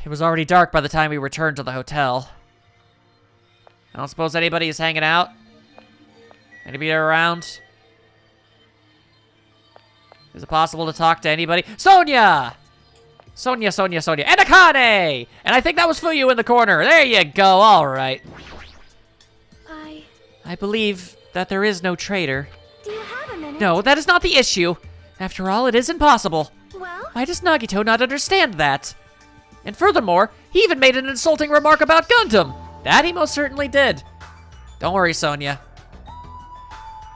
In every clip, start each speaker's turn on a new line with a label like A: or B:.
A: It was already dark by the time we returned to the hotel. I don't suppose anybody is hanging out? Anybody around? Is it possible to talk to anybody? Sonia! Sonia. And Akane! And I think that was Fuyu in the corner. There you go, all right. I believe that there is no traitor.
B: Do you have a minute?
A: No, that is not the issue. After all, it is impossible.
B: Well?
A: Why does Nagito not understand that? And furthermore, he even made an insulting remark about Gundam. That he most certainly did. Don't worry, Sonia.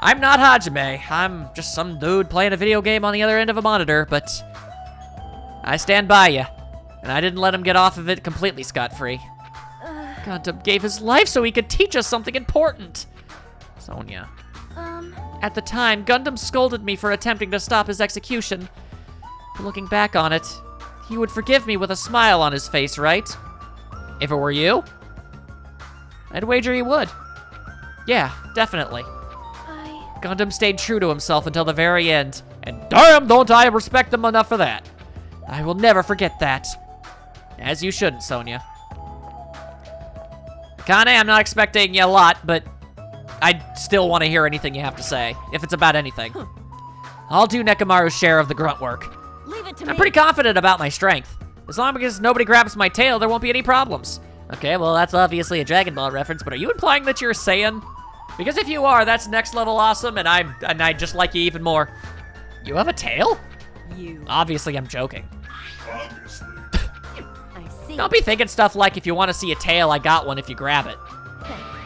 A: I'm not Hajime. I'm just some dude playing a video game on the other end of a monitor, but I stand by you. And I didn't let him get off of it completely scot-free. Gundam gave his life so he could teach us something important. Sonia. At the time, Gundam scolded me for attempting to stop his execution. But looking back on it, he would forgive me with a smile on his face, right? If it were you? I'd wager he would. Yeah, definitely. Gundam stayed true to himself until the very end, and damn don't I respect him enough for that. I will never forget that. As you shouldn't, Sonia. Akane, I'm not expecting a lot, but I still want to hear anything you have to say, if it's about anything. I'll do Nekomaru's share of the grunt work.
B: Leave it to me.
A: I'm pretty confident about my strength. As long as nobody grabs my tail, there won't be any problems. Okay, well, that's obviously a Dragon Ball reference, but are you implying that you're a Saiyan? Because if you are, that's next level awesome, and I just like you even more. You have a tail? Obviously, I'm joking.
B: I see.
A: Don't be thinking stuff like, if you want to see a tail, I got one if you grab it.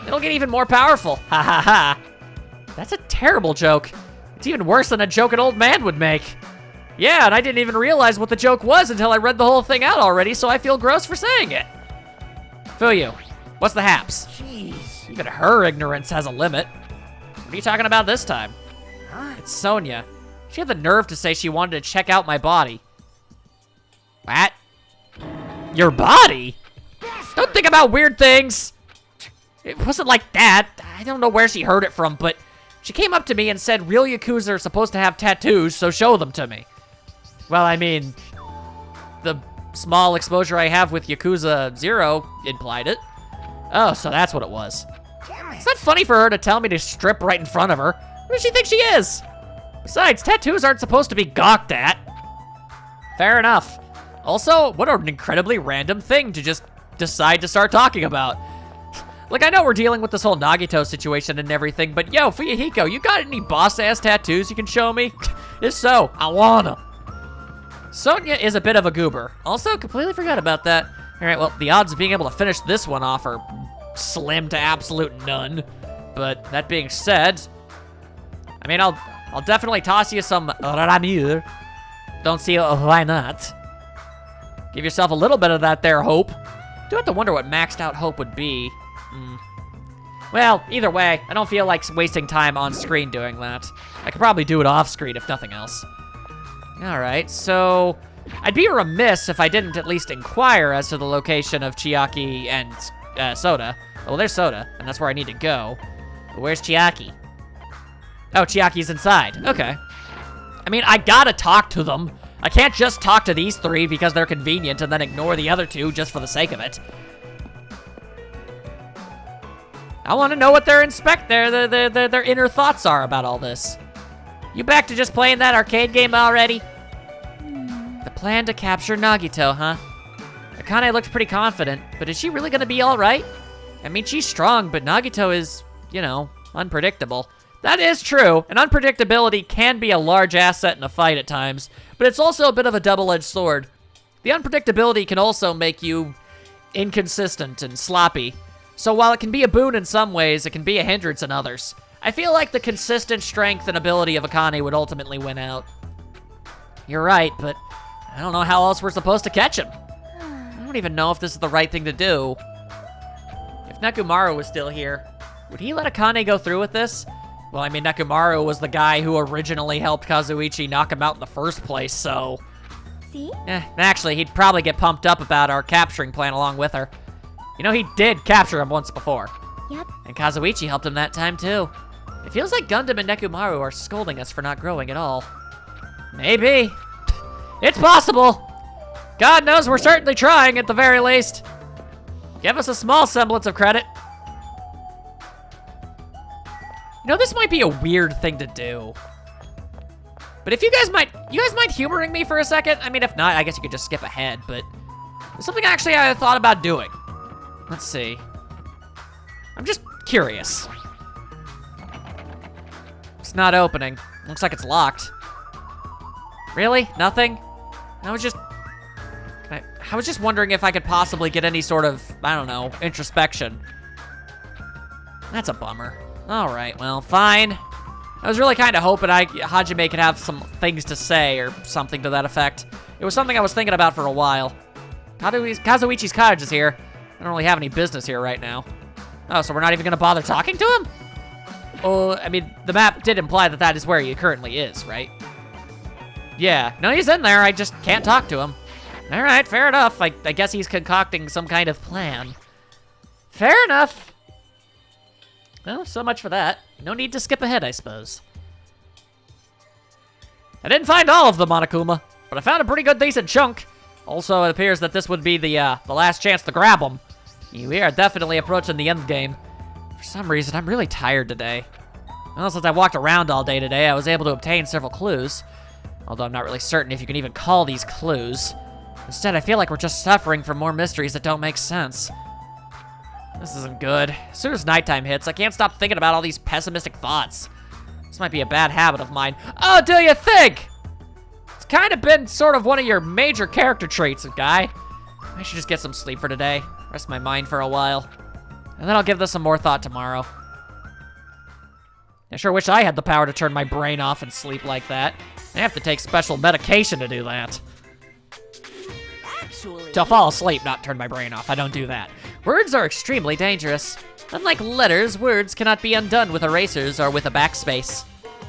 A: It'll get even more powerful. Ha ha ha. That's a terrible joke. It's even worse than a joke an old man would make. Yeah, and I didn't even realize what the joke was until I read the whole thing out already, so I feel gross for saying it. Fuyu, what's the haps?
B: Jeez.
A: Even her ignorance has a limit. What are you talking about this time? It's Sonia. She had the nerve to say she wanted to check out my body. What? Your body? Don't think about weird things. It wasn't like that. I don't know where she heard it from, but she came up to me and said real Yakuza are supposed to have tattoos, so show them to me. Well, I mean, the small exposure I have with Yakuza 0 implied it. Oh, so that's what it was. It's not funny for her to tell me to strip right in front of her. Who does she think she is? Besides, tattoos aren't supposed to be gawked at. Fair enough. Also, what an incredibly random thing to just decide to start talking about. Like, I know we're dealing with this whole Nagito situation and everything, but yo, Fuyuhiko, you got any boss-ass tattoos you can show me? If so, I want them. Sonia is a bit of a goober. Also, completely forgot about that. All right, well, the odds of being able to finish this one off are slim to absolute none. But that being said, I mean, I'll definitely toss you some ramure. Don't see why not. Give yourself a little bit of that there hope. Do have to wonder what maxed out hope would be. Well, either way, I don't feel like wasting time on screen doing that. I could probably do it off screen if nothing else. All right, so I'd be remiss if I didn't at least inquire as to the location of Chiaki and Soda. Well, there's Soda, and that's where I need to go. But where's Chiaki? Oh, Chiaki's inside. Okay. I mean, I gotta talk to them. I can't just talk to these three because they're convenient and then ignore the other two just for the sake of it. I want to know what their inner thoughts are about all this. You back to just playing that arcade game already? The plan to capture Nagito, huh? Akane looked pretty confident, but is she really gonna be all right? I mean, she's strong, but Nagito is, you know, unpredictable. That is true, and unpredictability can be a large asset in a fight at times, but it's also a bit of a double-edged sword. The unpredictability can also make you inconsistent and sloppy. So while it can be a boon in some ways, it can be a hindrance in others. I feel like the consistent strength and ability of Akane would ultimately win out. You're right, but I don't know how else we're supposed to catch him. I don't even know if this is the right thing to do. If Nekomaru was still here, would he let Akane go through with this? Well, I mean, Nekomaru was the guy who originally helped Kazuichi knock him out in the first place, so...
B: See?
A: Actually, he'd probably get pumped up about our capturing plan along with her. You know, he did capture him once before.
B: Yep.
A: And Kazuichi helped him that time, too. It feels like Gundam and Nekomaru are scolding us for not growing at all. Maybe. It's possible. God knows we're certainly trying at the very least. Give us a small semblance of credit. You know, this might be a weird thing to do. But if you guys mind humoring me for a second? I mean, if not, I guess you could just skip ahead, but it's something actually I thought about doing. Let's see. I'm just curious. It's not opening. Looks like it's locked. Really? Nothing? I was just wondering if I could possibly get any sort of, I don't know, introspection. That's a bummer. All right, well, fine. I was really kind of hoping Hajime could have some things to say or something to that effect. It was something I was thinking about for a while. Kazuichi's cottage is here. I don't really have any business here right now. Oh, so we're not even gonna bother talking to him? Oh, I mean, the map did imply that that is where he currently is, right? Yeah, no, he's in there. I just can't talk to him. All right, fair enough. I guess he's concocting some kind of plan. Fair enough. Well, so much for that. No need to skip ahead, I suppose. I didn't find all of them, Monokuma, but I found a pretty good decent chunk. Also, it appears that this would be the last chance to grab them. We are definitely approaching the end game. For some reason, I'm really tired today. Well, since I walked around all day today, I was able to obtain several clues. Although I'm not really certain if you can even call these clues. Instead, I feel like we're just suffering from more mysteries that don't make sense. This isn't good. As soon as nighttime hits, I can't stop thinking about all these pessimistic thoughts. This might be a bad habit of mine. Oh, do you think? It's kind of been sort of one of your major character traits, guy. I should just get some sleep for today. Rest my mind for a while. And then I'll give this some more thought tomorrow. I sure wish I had the power to turn my brain off and sleep like that. I have to take special medication to do that.
B: Actually,
A: To fall asleep, not turn my brain off. I don't do that. Words are extremely dangerous. Unlike letters, words cannot be undone with erasers or with a backspace.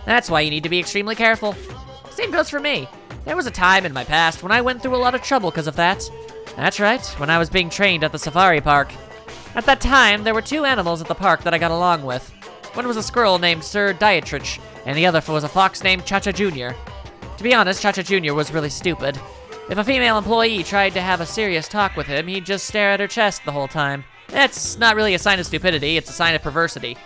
A: That's why you need to be extremely careful. Same goes for me. There was a time in my past when I went through a lot of trouble because of that. That's right, when I was being trained at the safari park. At that time, there were two animals at the park that I got along with. One was a squirrel named Sir Dietrich, and the other was a fox named Cha-Cha Jr. To be honest, Cha-Cha Jr. was really stupid. If a female employee tried to have a serious talk with him, he'd just stare at her chest the whole time. That's not really a sign of stupidity, it's a sign of perversity.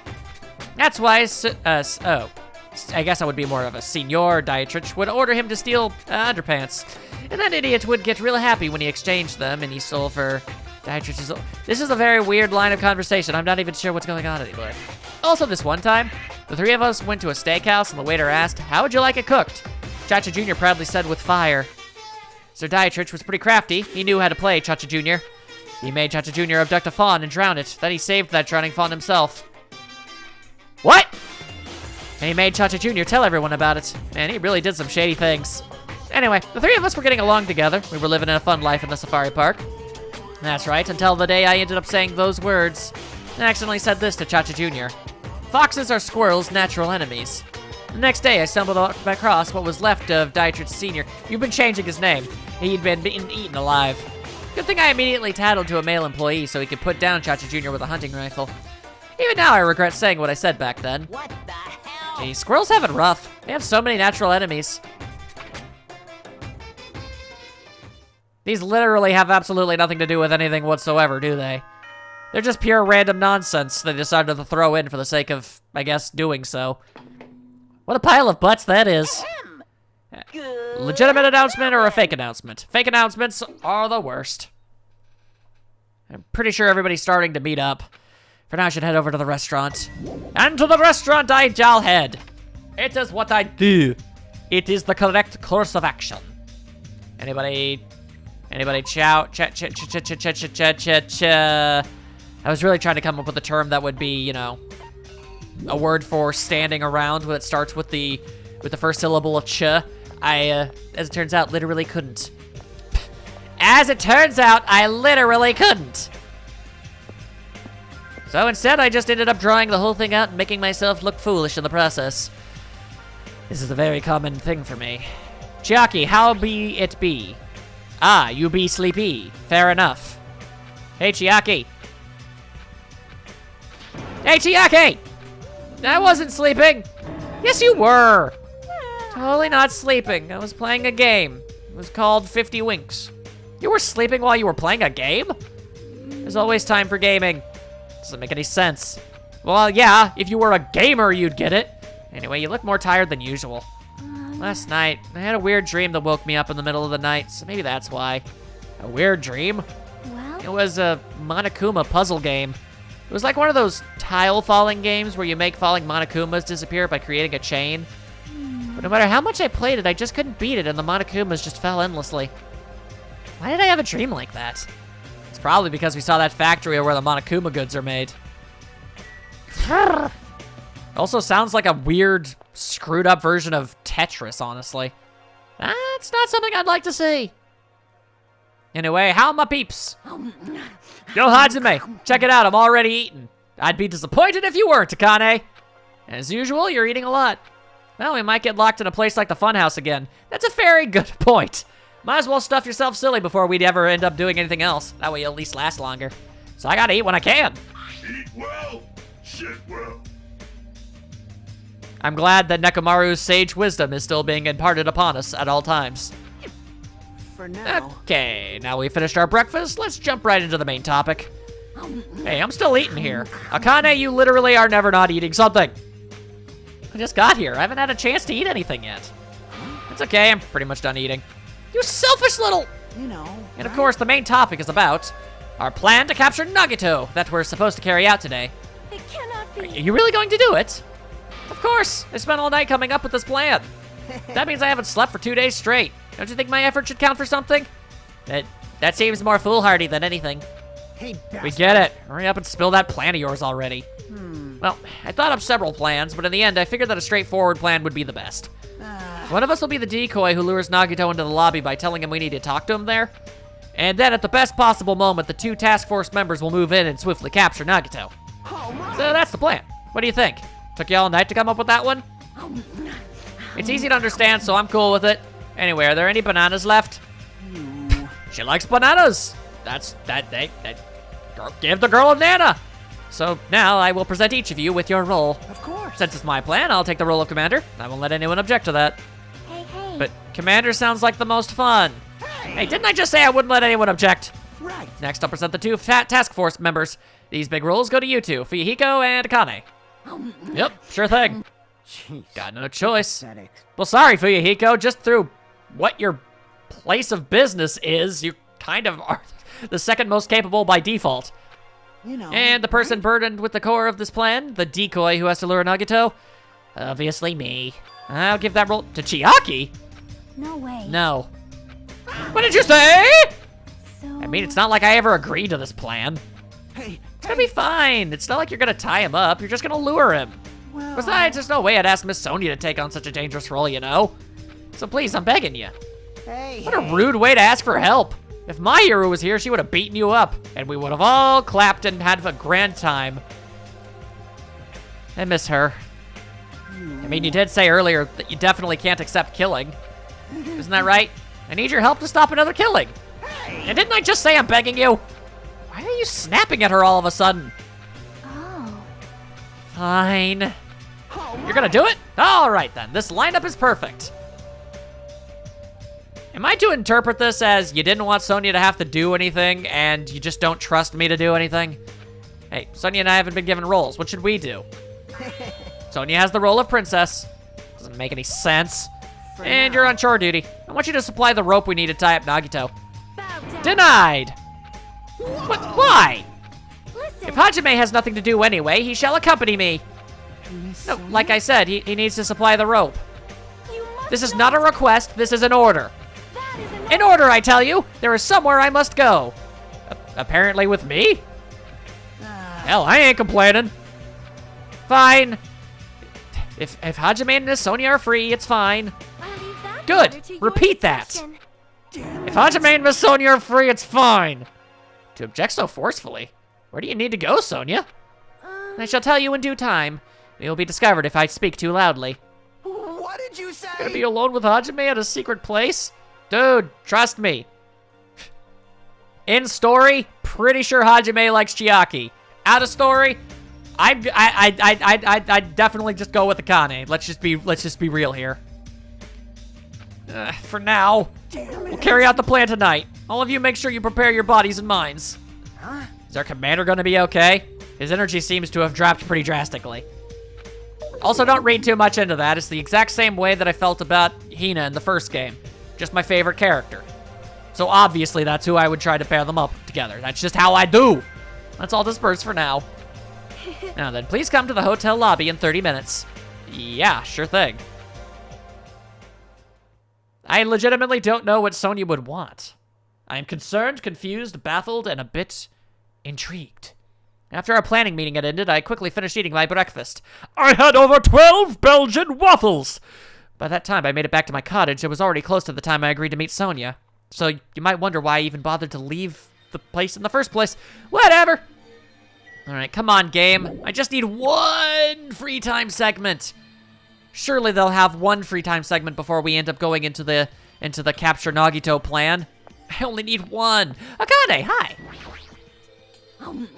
A: That's why, I guess I would be more of a Senor Dietrich, would order him to steal underpants. And that idiot would get real happy when he exchanged them and he stole for Dietrich's. This is a very weird line of conversation. I'm not even sure what's going on anymore. Also, this one time, the three of us went to a steakhouse and the waiter asked, "How would you like it cooked?" Cha-Cha Jr. proudly said, "With fire." Sir Dietrich was pretty crafty. He knew how to play Cha-Cha Jr. He made Cha-Cha Jr. abduct a fawn and drown it. Then he saved that drowning fawn himself. What? And he made Cha-Cha Jr. tell everyone about it. Man, he really did some shady things. Anyway, the three of us were getting along together. We were living in a fun life in the safari park. That's right, until the day I ended up saying those words. I accidentally said this to Cha-Cha Jr. Foxes are squirrels' natural enemies. The next day, I stumbled across what was left of Dietrich Sr. You've been changing his name. He'd been eaten alive. Good thing I immediately tattled to a male employee so he could put down Cha-Cha Jr. with a hunting rifle. Even now, I regret saying what I said back then.
B: what the hell?
A: Gee, squirrels have it rough. They have so many natural enemies. These literally have absolutely nothing to do with anything whatsoever, do they? They're just pure random nonsense they decided to throw in for the sake of, I guess, doing so. What a pile of butts that is.
B: Good.
A: Legitimate announcement or a fake announcement? Fake announcements are the worst. I'm pretty sure everybody's starting to meet up. For now, I should head over to the restaurant. And to the restaurant I shall head. It is what I do. It is the correct course of action. Anybody chow? I was really trying to come up with a term that would be, you know, a word for standing around that starts with the first syllable of ch. I, as it turns out, literally couldn't. As it turns out, I literally couldn't. So instead, I just ended up drawing the whole thing out and making myself look foolish in the process. This is a very common thing for me. Chiaki, how be it be? Ah, you be sleepy. Fair enough. Hey, Chiaki. Hey, Chiaki! I wasn't sleeping. Yes, you were. Totally not sleeping. I was playing a game. It was called 50 Winks. You were sleeping while you were playing a game? There's always time for gaming. Doesn't make any sense. Well, yeah, if you were a gamer, you'd get it. Anyway, you look more tired than usual. Last night, I had a weird dream that woke me up in the middle of the night, so maybe that's why. A weird dream?
C: Well,
A: It was a Monokuma puzzle game. It was like one of those tile falling games where you make falling Monokumas disappear by creating a chain. But no matter how much I played it, I just couldn't beat it, and the Monokumas just fell endlessly. Why did I have a dream like that? It's probably because we saw that factory where the Monokuma goods are made. Also sounds like a weird, screwed up version of Tetris, honestly. That's not something I'd like to see. Anyway, how my peeps? Yo, Hajime, check it out, I'm already eating. I'd be disappointed if you weren't, Akane. As usual, you're eating a lot. Well, we might get locked in a place like the funhouse again. That's a very good point. Might as well stuff yourself silly before we'd ever end up doing anything else. That way you'll at least last longer. So I gotta eat when I can.
D: Eat well, shit well.
A: I'm glad that Nekomaru's sage wisdom is still being imparted upon us at all times.
C: for now.
A: Okay, now we finished our breakfast, let's jump right into the main topic. Hey, I'm still eating here. Akane, you literally are never not eating something. I just got here. I haven't had a chance to eat anything yet. It's okay, I'm pretty much done eating. You selfish little...
C: You know.
A: And of course, the main topic is about our plan to capture Nagito that we're supposed to carry out today.
B: It cannot
A: Are
B: be.
A: you really going to do it? Of course, I spent all night coming up with this plan. That means I haven't slept for 2 days straight. Don't you think my effort should count for something? That seems more foolhardy than anything.
C: Hey,
A: We get it. Hurry up and spill that plan of yours already. Well, I thought up several plans, but in the end, I figured that a straightforward plan would be the best. One of us will be the decoy who lures Nagito into the lobby by telling him we need to talk to him there. And then at the best possible moment, the 2 task force members will move in and swiftly capture Nagito. So that's the plan. What do you think? Took you all night to come up with that one? It's easy to understand, so I'm cool with it. Anyway, are there any bananas left? She likes bananas. Give the girl a nana. So now I will present each of you with your role.
C: Of course.
A: Since it's my plan, I'll take the role of commander. I won't let anyone object to that.
B: Hey, hey.
A: But commander sounds like the most fun. Hey, didn't I just say I wouldn't let anyone object?
C: Right.
A: Next, I'll present the 2 task force members. These big roles go to you 2, Fuyuhiko and Akane. Yep, sure thing.
C: Jeez.
A: Got no choice.
C: Pathetic.
A: Well, sorry, Fuyuhiko. Just through what your place of business is, you kind of are the second most capable by default.
C: You know.
A: And the person burdened with the core of this plan, the decoy who has to lure Nagito, obviously me. I'll give that role to Chiaki.
B: No way.
A: No. What did you say?
B: So.
A: I mean, it's not like I ever agreed to this plan.
C: Hey.
A: It's gonna be fine. It's not like you're gonna tie him up. You're just gonna lure him.
C: Well.
A: Besides, there's no way I'd ask Miss Sonia to take on such a dangerous role, you know? So please, I'm begging you.
C: Hey.
A: What a rude way to ask for help. If my hero was here, she would have beaten you up, and we would have all clapped and had a grand time. I miss her. I mean, you did say earlier that you definitely can't accept killing. Isn't that right? I need your help to stop another killing. And didn't I just say I'm begging you? Why are you snapping at her all of a sudden?
B: Oh.
A: Fine. You're gonna do it? All right then, this lineup is perfect. Am I to interpret this as you didn't want Sonia to have to do anything and you just don't trust me to do anything? Hey, Sonia and I haven't been given roles. What should we do? Sonia has the role of princess. Doesn't make any sense. And you're on chore duty. I want you to supply the rope we need to tie up Nagito.
B: Bow down.
A: Denied! What? Why?
B: Listen.
A: If Hajime has nothing to do anyway, he shall accompany me. No, like I said, he needs to supply the rope.
B: You must
A: This is not a request, this is an order.
B: That is an
A: In order, I tell you, there is somewhere I must go. Apparently with me? Hell, I ain't complaining. Fine. If Hajime and Miss Sonia are free, it's fine.
B: I'll leave that
A: Good.
B: order to your
A: Repeat that.
B: discretion.
A: If Hajime and Miss Sonia are free, it's fine. To object so forcefully. Where do you need to go, Sonia? I shall tell you in due time. We will be discovered if I speak too loudly.
C: What did you say?
A: Gonna be alone with Hajime at a secret place? Dude, trust me. In story, pretty sure Hajime likes Chiaki. Out of story, I'd definitely just go with Akane. Let's just be real here. For now. We'll carry out the plan tonight. All of you make sure you prepare your bodies and minds. Is our commander gonna be okay? His energy seems to have dropped pretty drastically. Also, don't read too much into that. It's the exact same way that I felt about Hina in the first game. Just my favorite character. So obviously that's who I would try to pair them up together. That's just how I do. Let's all disperse for now. Now then, please come to the hotel lobby in 30 minutes. Yeah, sure thing. I legitimately don't know what Sonya would want. I am concerned, confused, baffled, and a bit intrigued. After our planning meeting had ended, I quickly finished eating my breakfast. I had over 12 Belgian waffles! By that time, I made it back to my cottage. It was already close to the time I agreed to meet Sonya. So you might wonder why I even bothered to leave the place in the first place. Whatever! Alright, come on, game. I just need one free time segment. Surely they'll have one free time segment before we end up going into the capture Nagito plan. I only need one. Akane, hi!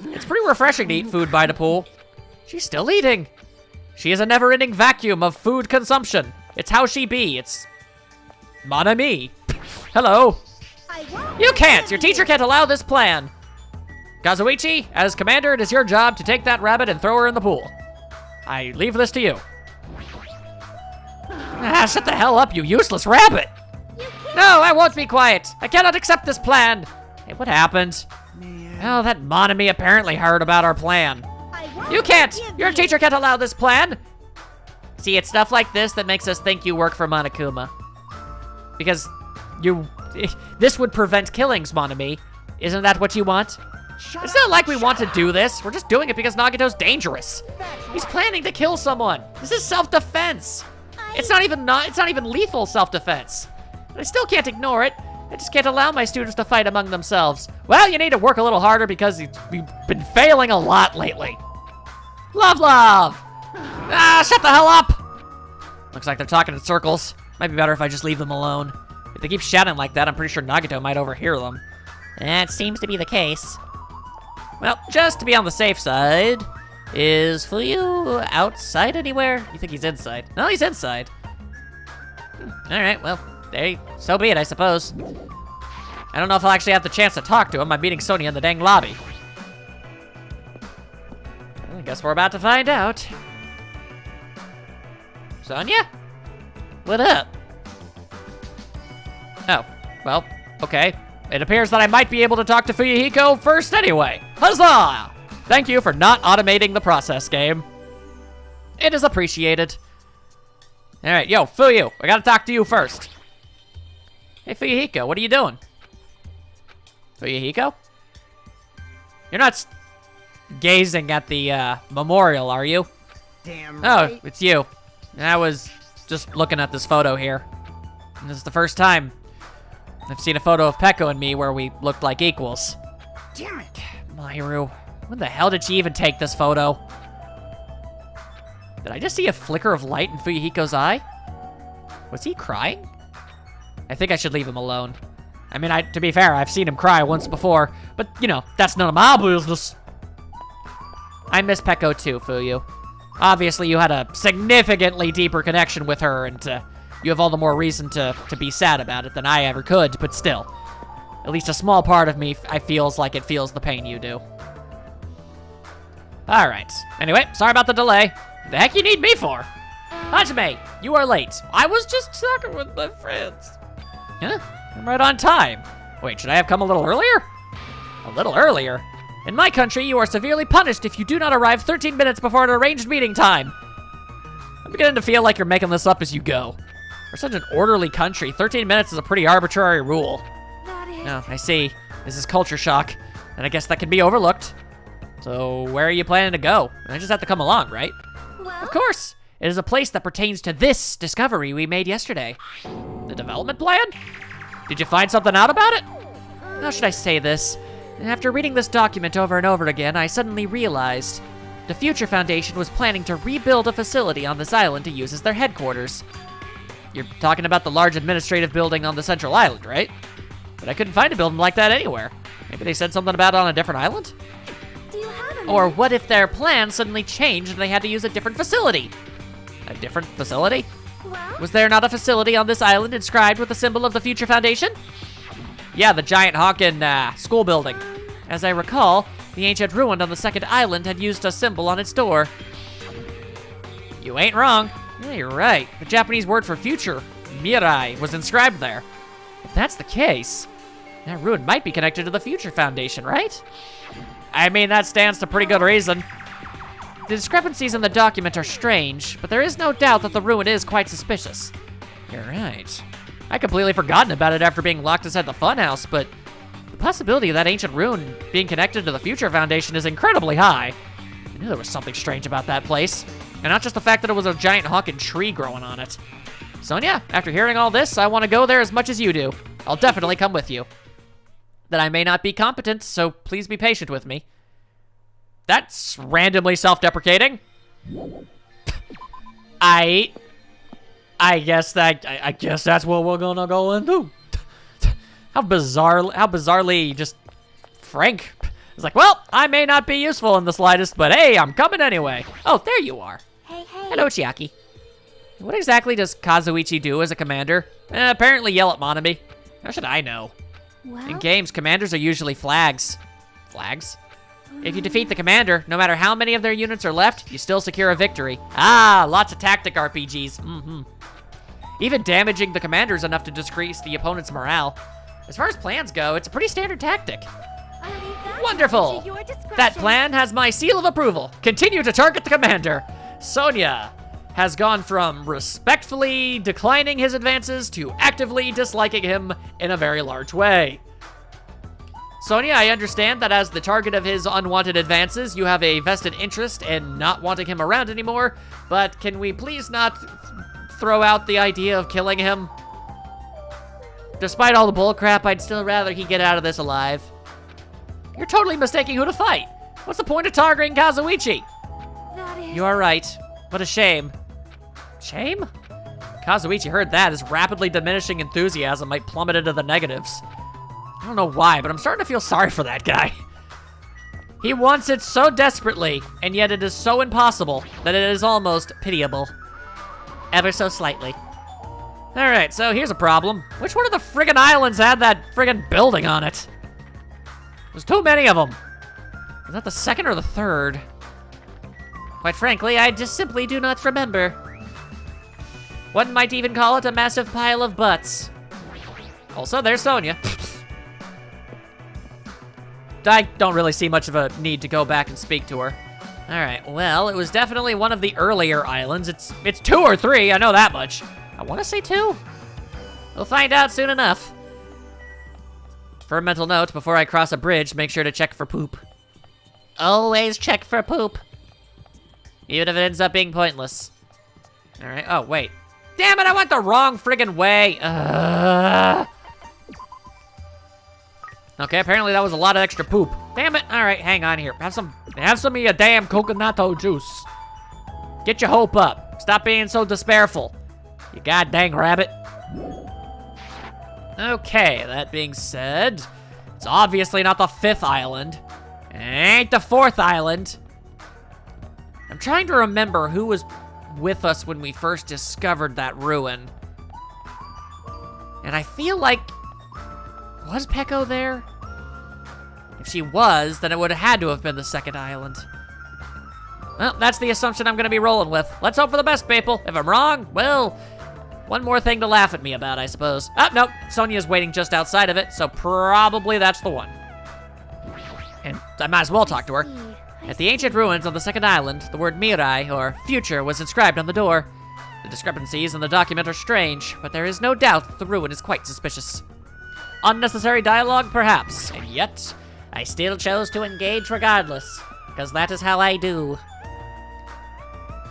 A: It's pretty refreshing to eat food by the pool. She's still eating. She is a never-ending vacuum of food consumption. It's how she be. It's mon ami. Hello. You can't. Your teacher can't allow this plan. Kazuichi, as commander, it is your job to take that rabbit and throw her in the pool. I leave this to you. Shut the hell up, you useless rabbit. No, I won't be quiet. I cannot accept this plan. Hey, what happened? Oh, that Monami apparently heard about our plan. You can't! Your teacher can't allow this plan! See, it's stuff like this that makes us think you work for Monokuma. Because this would prevent killings, Monami. Isn't that what you want? It's not like we want to do this. We're just doing it because Nagito's dangerous. He's planning to kill someone. This is self-defense. It's not even lethal self-defense. But I still can't ignore it. I just can't allow my students to fight among themselves. Well, you need to work a little harder because we've been failing a lot lately. Love! Shut the hell up! Looks like they're talking in circles. Might be better if I just leave them alone. If they keep shouting like that, I'm pretty sure Nagito might overhear them. That seems to be the case. Well, just to be on the safe side, is Fuyu outside anywhere? You think he's inside? No, he's inside. Alright, well, so be it, I suppose. I don't know if I'll actually have the chance to talk to him. I'm meeting Sonya in the dang lobby. I guess we're about to find out. Sonya? What up? Oh, well, okay. It appears that I might be able to talk to Fuyuhiko first anyway. Huzzah! Thank you for not automating the process, game. It is appreciated. All right, yo, Fuyu, I gotta talk to you first. Hey, Fuyuhiko, what are you doing? Fuyuhiko? You're not gazing at the memorial, are you?
C: Damn right.
A: Oh, it's you. I was just looking at this photo here. And this is the first time I've seen a photo of Peko and me where we looked like equals.
C: Damn it.
A: Myru, when the hell did she even take this photo? Did I just see a flicker of light in Fuyuhiko's eye? Was he crying? I think I should leave him alone. I mean, to be fair, I've seen him cry once before, but, you know, that's none of my business. I miss Peko too, Fuyu. Obviously, you had a significantly deeper connection with her, and you have all the more reason to be sad about it than I ever could, but still. At least a small part of me, I feels like it feels the pain you do. Alright. Anyway, sorry about the delay. The heck you need me for? Hajime, you are late. I was just talking with my friends. Huh? I'm right on time. Wait, should I have come a little earlier? A little earlier? In my country, you are severely punished if you do not arrive 13 minutes before an arranged meeting time. I'm beginning to feel like you're making this up as you go. We're such an orderly country. 13 minutes is a pretty arbitrary rule.
B: That is...
A: Oh, I see. This is culture shock, and I guess that can be overlooked. So, where are you planning to go? I just have to come along, right?
B: Well,
A: Of course! It is a place that pertains to this discovery we made yesterday. The development plan? Did you find something out about it? How should I say this? After reading this document over and over again, I suddenly realized the Future Foundation was planning to rebuild a facility on this island to use as their headquarters. You're talking about the large administrative building on the central island, right? But I couldn't find a building like that anywhere. Maybe they said something about it on a different island?
B: do you have any...
A: Or what if their plan suddenly changed and they had to use a different facility? A different facility?
B: Well,
A: Was there not a facility on this island inscribed with the symbol of the Future Foundation? Yeah, the giant honkin' school building. As I recall, the ancient ruin on the second island had used a symbol on its door. You ain't wrong. Yeah, you're right. The Japanese word for future, mirai, was inscribed there. If that's the case, that ruin might be connected to the Future Foundation, right? I mean, that stands to pretty good reason. The discrepancies in the document are strange, but there is no doubt that the ruin is quite suspicious. You're right. I completely forgotten about it after being locked inside the funhouse, but the possibility of that ancient ruin being connected to the Future Foundation is incredibly high. I knew there was something strange about that place, and not just the fact that it was a giant honking tree growing on it. Sonia, after hearing all this, I want to go there as much as you do. I'll definitely come with you. That I may not be competent, so please be patient with me. That's randomly self-deprecating. I guess that's what we're gonna go into. How bizarrely just frank. It's like, well, I may not be useful in the slightest, but hey, I'm coming anyway. Oh, there you are.
B: hey.
A: Hello, Chiaki. What exactly does Kazuichi do as a commander? Apparently yell at Monami. How should I know?
B: Well,
A: In games, commanders are usually flags. Flags? If you defeat the commander, no matter how many of their units are left, you still secure a victory. Ah, lots of tactic RPGs. Even damaging the commander is enough to decrease the opponent's morale. As far as plans go, it's a pretty standard tactic.
B: I'll leave that
A: Wonderful!
B: to your discretion.
A: That plan has my seal of approval. Continue to target the commander. Sonia has gone from respectfully declining his advances to actively disliking him in a very large way. Sonia, I understand that as the target of his unwanted advances, you have a vested interest in not wanting him around anymore, but can we please not throw out the idea of killing him? Despite all the bullcrap, I'd still rather he get out of this alive. You're totally mistaking who to fight. What's the point of targeting Kazuichi?
B: That is...
A: You are right. What a shame. Shame? Kazuichi heard that. His rapidly diminishing enthusiasm might plummet into the negatives. I don't know why, but I'm starting to feel sorry for that guy. He wants it so desperately, and yet it is so impossible that it is almost pitiable. Ever so slightly. Alright, so here's a problem. Which one of the friggin' islands had that friggin' building on it? There's too many of them. Is that the second or the third? Quite frankly, I just simply do not remember. One might even call it a massive pile of butts. Also, there's Sonia. I don't really see much of a need to go back and speak to her. All right, well, it was definitely one of the earlier islands. It's 2 or 3, I know that much. I want to say 2. We'll find out soon enough. For a mental note, before I cross a bridge, make sure to check for poop. Always check for poop. Even if it ends up being pointless. All right, oh, wait. Damn it, I went the wrong friggin' way. Okay, apparently that was a lot of extra poop. Damn it. All right, hang on here. Have some of your damn coconut juice. Get your hope up. Stop being so despairful. You god dang rabbit. Okay, that being said, it's obviously not the 5th island. It ain't the 4th island. I'm trying to remember who was with us when we first discovered that ruin. And I feel like, was Peko there? If she was, then it would have had to have been the 2nd island. Well, that's the assumption I'm gonna be rolling with. Let's hope for the best, people. If I'm wrong, well, one more thing to laugh at me about, I suppose. Oh, nope, Sonia's waiting just outside of it, so probably that's the one. And I might as well talk to her. At the ancient ruins on the 2nd island, the word Mirai, or future, was inscribed on the door. The discrepancies in the document are strange, but there is no doubt that the ruin is quite suspicious. Unnecessary dialogue, perhaps, and yet, I still chose to engage regardless, because that is how I do.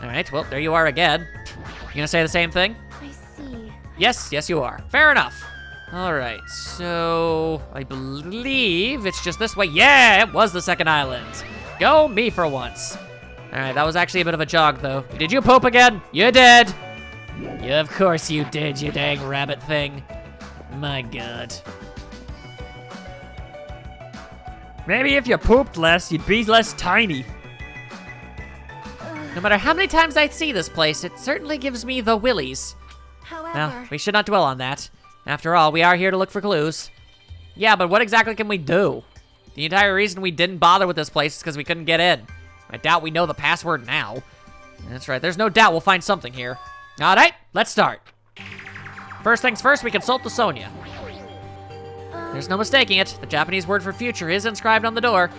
A: Alright, well, there you are again. You gonna say the same thing?
B: I see.
A: Yes, you are. Fair enough. Alright, so I believe it's just this way. Yeah, it was the 2nd island. Go me for once. Alright, that was actually a bit of a jog, though. Did you poop again? You did. Yeah, of course you did, you dang rabbit thing. My god. Maybe if you pooped less, you'd be less tiny. No matter how many times I see this place, it certainly gives me the willies.
B: Clever.
A: we should not dwell on that. After all, we are here to look for clues. Yeah, but what exactly can we do? The entire reason we didn't bother with this place is because we couldn't get in. I doubt we know the password now. That's right, there's no doubt we'll find something here. All right, let's start. First things first, we consult the Sonia. There's no mistaking it. The Japanese word for future is inscribed on the door.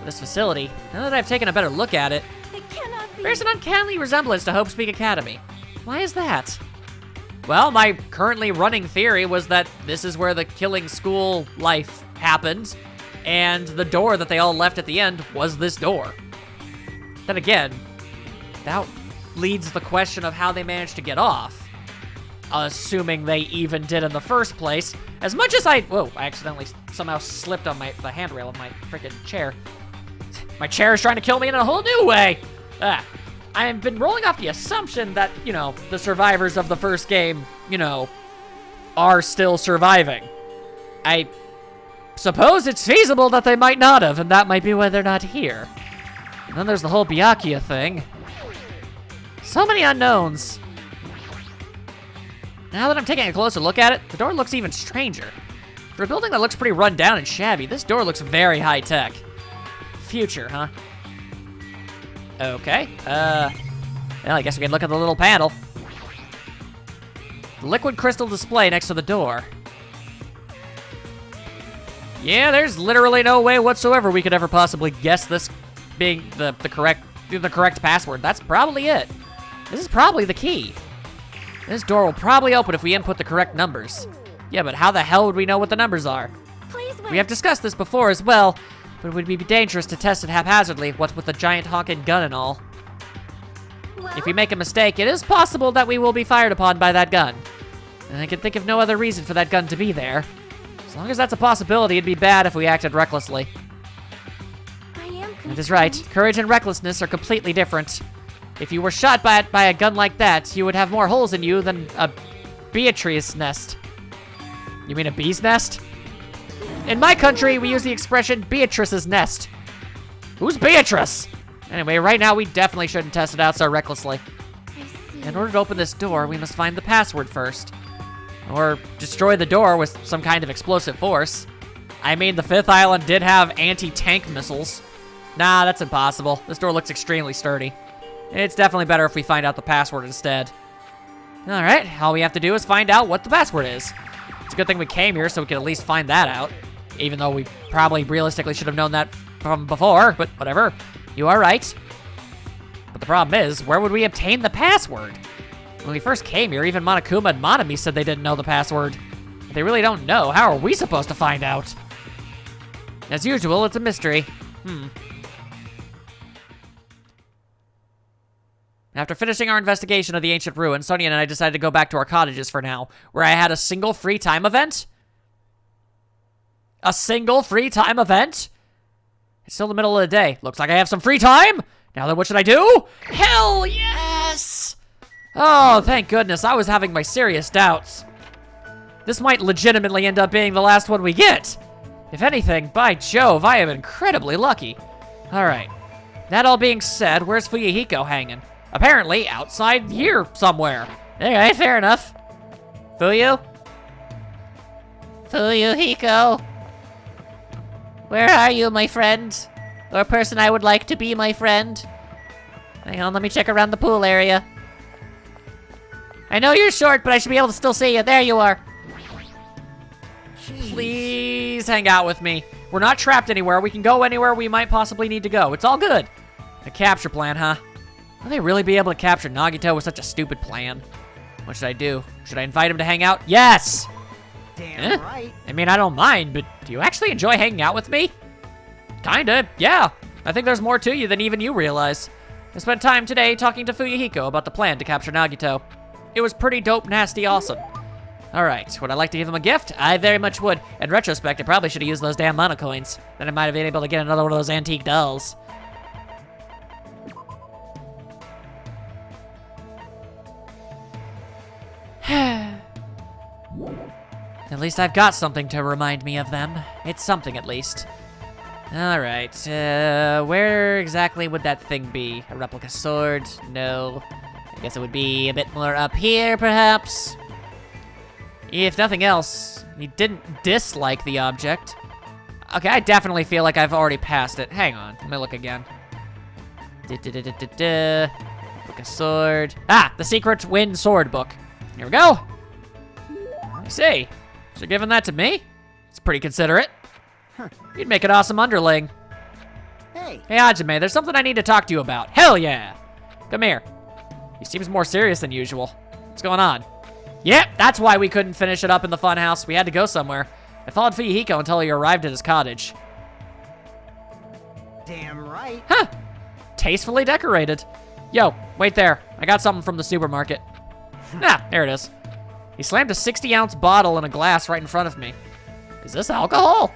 A: This facility, now that I've taken a better look at it,
B: It cannot be.
A: bears an uncanny resemblance to Hope Speak Academy. Why is that? Well, my currently running theory was that this is where the killing school life happened, and the door that they all left at the end was this door. Then again, that leads the question of how they managed to get off. Assuming they even did in the first place. As much as I accidentally somehow slipped on the handrail of my freaking chair. My chair is trying to kill me in a whole new way. I've been rolling off the assumption that, the survivors of the first game, are still surviving. I suppose it's feasible that they might not have, and that might be why they're not here. And then there's the whole Byakuya thing. So many unknowns. Now that I'm taking a closer look at it, the door looks even stranger. For a building that looks pretty run down and shabby, this door looks very high-tech. Future, huh? Okay, well, I guess we can look at the little panel. The liquid crystal display next to the door. Yeah, there's literally no way whatsoever we could ever possibly guess this being the correct password. That's probably it. This is probably the key. This door will probably open if we input the correct numbers. Yeah, but how the hell would we know what the numbers are?
B: Please wait.
A: We have discussed this before as well, but it would be dangerous to test it haphazardly, what with the giant honking gun and all.
B: Well,
A: If we make a mistake, it is possible that we will be fired upon by that gun. And I can think of no other reason for that gun to be there. As long as that's a possibility, it'd be bad if we acted recklessly.
B: I am
A: It is right.
B: concerned.
A: Courage and recklessness are completely different. If you were shot by a gun like that, you would have more holes in you than a Beatrice's nest. You mean a bee's nest? In my country, we use the expression Beatrice's nest. Who's Beatrice? Anyway, right now we definitely shouldn't test it out so recklessly.
B: I see.
A: In order to open this door, we must find the password first. Or destroy the door with some kind of explosive force. I mean, the fifth island did have anti-tank missiles. Nah, that's impossible. This door looks extremely sturdy. It's definitely better if we find out the password instead. Alright, all we have to do is find out what the password is. It's a good thing we came here so we could at least find that out. Even though we probably realistically should have known that from before, but whatever. You are right. But the problem is, where would we obtain the password? When we first came here, even Monokuma and Monami said they didn't know the password. If they really don't know, how are we supposed to find out? As usual, it's a mystery. After finishing our investigation of the ancient ruin, Sonia and I decided to go back to our cottages for now, where I had a single free time event? A single free time event? It's still the middle of the day. Looks like I have some free time. Now then, what should I do? Hell yes! Oh, thank goodness. I was having my serious doubts. This might legitimately end up being the last one we get. If anything, by Jove, I am incredibly lucky. All right. That all being said, where's Fuyuhiko hanging? Apparently, outside here somewhere. Alright, fair enough. Fuyu? Fuyuhiko? Where are you, my friend? Or person I would like to be my friend? Hang on, let me check around the pool area. I know you're short, but I should be able to still see you. There you are.
C: Jeez.
A: Please hang out with me. We're not trapped anywhere. We can go anywhere we might possibly need to go. It's all good. A capture plan, huh? Will they really be able to capture Nagito with such a stupid plan? What should I do? Should I invite him to hang out? Yes!
C: Damn right.
A: I mean, I don't mind, but do you actually enjoy hanging out with me? Kinda, yeah. I think there's more to you than even you realize. I spent time today talking to Fuyuhiko about the plan to capture Nagito. It was pretty dope, nasty, awesome. Alright, would I like to give him a gift? I very much would. In retrospect, I probably should have used those damn mono coins. Then I might have been able to get another one of those antique dolls. At least I've got something to remind me of them. It's something, at least. Alright, where exactly would that thing be? A replica sword? No. I guess it would be a bit more up here, perhaps? If nothing else, he didn't dislike the object. Okay, I definitely feel like I've already passed it. Hang on, let me look again. Book of sword. Ah, the secret wind sword book. Here we go. I see. So you're giving that to me? It's pretty considerate. You'd make an awesome underling.
C: Hey.
A: Hey, Hajime, there's something I need to talk to you about. Hell yeah. Come here. He seems more serious than usual. What's going on? Yep, that's why we couldn't finish it up in the funhouse. We had to go somewhere. I followed Fuyuhiko until he arrived at his cottage.
C: Damn right.
A: Huh. Tastefully decorated. Yo, wait there. I got something from the supermarket. Ah, there it is. He slammed a 60-ounce bottle in a glass right in front of me. Is this alcohol?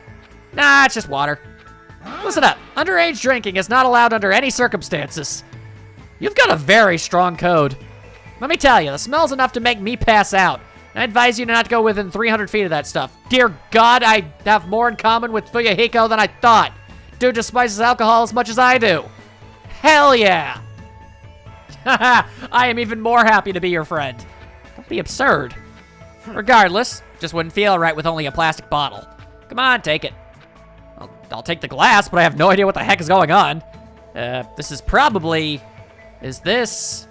A: Nah, it's just water. Listen up. Underage drinking is not allowed under any circumstances. You've got a very strong code. Let me tell you, the smell's enough to make me pass out. I advise you to not go within 300 feet of that stuff. Dear God, I have more in common with Fuyuhiko than I thought. Dude despises alcohol as much as I do. Hell yeah. Haha, I am even more happy to be your friend. Don't be absurd. Regardless, just wouldn't feel right with only a plastic bottle. Come on, take it. I'll take the glass, but I have no idea what the heck is going on. This is probably... Is this...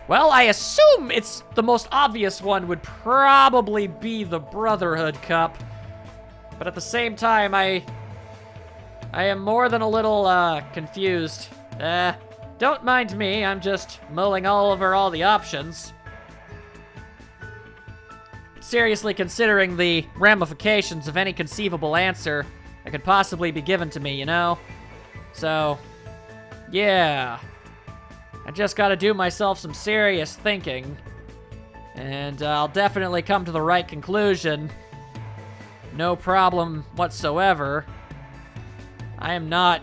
A: Well, I assume it's the most obvious one would probably be the Brotherhood Cup. But at the same time, I am more than a little, confused. Don't mind me, I'm just mulling all over all the options. Seriously considering the ramifications of any conceivable answer that could possibly be given to me, you know? So, yeah. I just gotta do myself some serious thinking. And I'll definitely come to the right conclusion. No problem whatsoever. I am not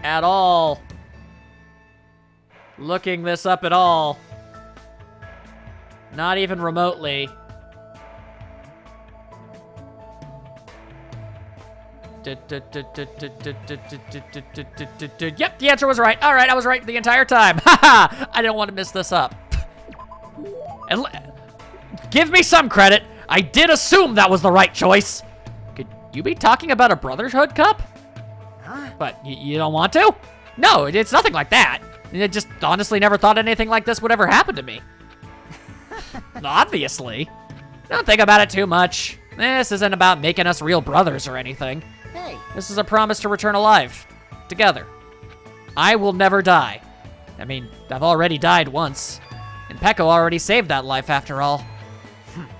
A: at all looking this up at all. Not even remotely. Yep, the answer was right. All right, I was right the entire time. Haha, I didn't want to mess this up. And give me some credit. I did assume that was the right choice. Could you be talking about a Brotherhood Cup?
C: Huh?
A: But you don't want to? No, it's nothing like that. I just honestly never thought anything like this would ever happen to me. Obviously. Don't think about it too much. This isn't about making us real brothers or anything.
C: Hey.
A: This is a promise to return alive. Together. I will never die. I mean, I've already died once. And Peko already saved that life after all.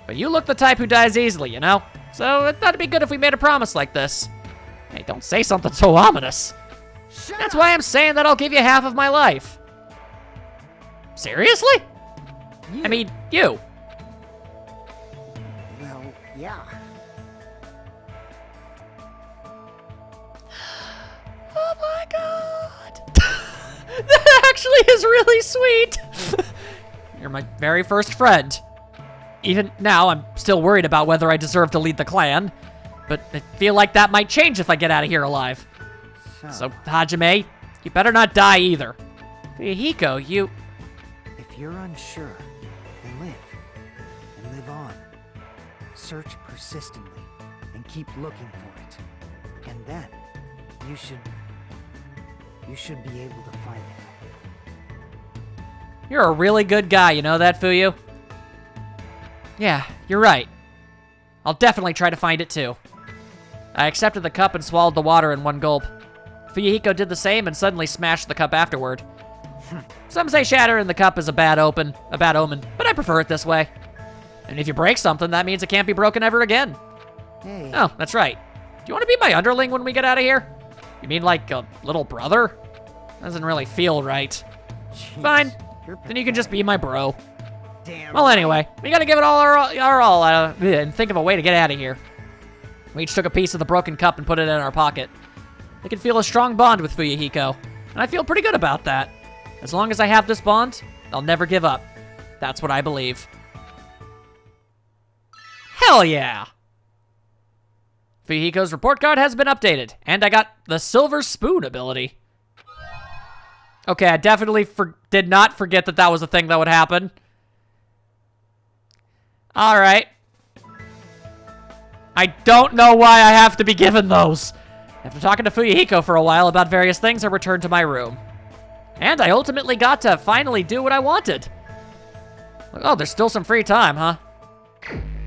A: But you look the type who dies easily, you know? So I thought it'd be good if we made a promise like this. Hey, don't say something so ominous. That's why I'm saying that I'll give you half of my life. Seriously? I mean, you.
C: Well, yeah.
A: Oh my God. That actually is really sweet. You're my very first friend. Even now, I'm still worried about whether I deserve to lead the clan. But I feel like that might change if I get out of here alive. So, Hajime, you better not die either. Fuyuhiko, you...
C: If you're unsure, then live. And live on. Search persistently and keep looking for it. And then, you should be able to find it.
A: You're a really good guy, you know that, Fuyu? Yeah, you're right. I'll definitely try to find it too. I accepted the cup and swallowed the water in one gulp. Fuyuhiko did the same and suddenly smashed the cup afterward. Some say shatter in the cup is a bad omen, but I prefer it this way. And if you break something, that means it can't be broken ever again.
C: Hey.
A: Oh, that's right. Do you want to be my underling when we get out of here? You mean like a little brother? Doesn't really feel right.
C: Jeez,
A: Fine.
C: you're
A: Then you can just be my bro.
C: Damn.
A: Well, anyway, we gotta give it all our all and think of a way to get out of here. We each took a piece of the broken cup and put it in our pocket. I can feel a strong bond with Fuyuhiko, and I feel pretty good about that. As long as I have this bond, I'll never give up. That's what I believe. Hell yeah! Fuyuhiko's report card has been updated, and I got the Silver Spoon ability. Okay, I definitely did not forget that that was a thing that would happen. All right. I don't know why I have to be given those. After talking to Fuyuhiko for a while about various things, I returned to my room. And I ultimately got to finally do what I wanted. Oh, there's still some free time, huh?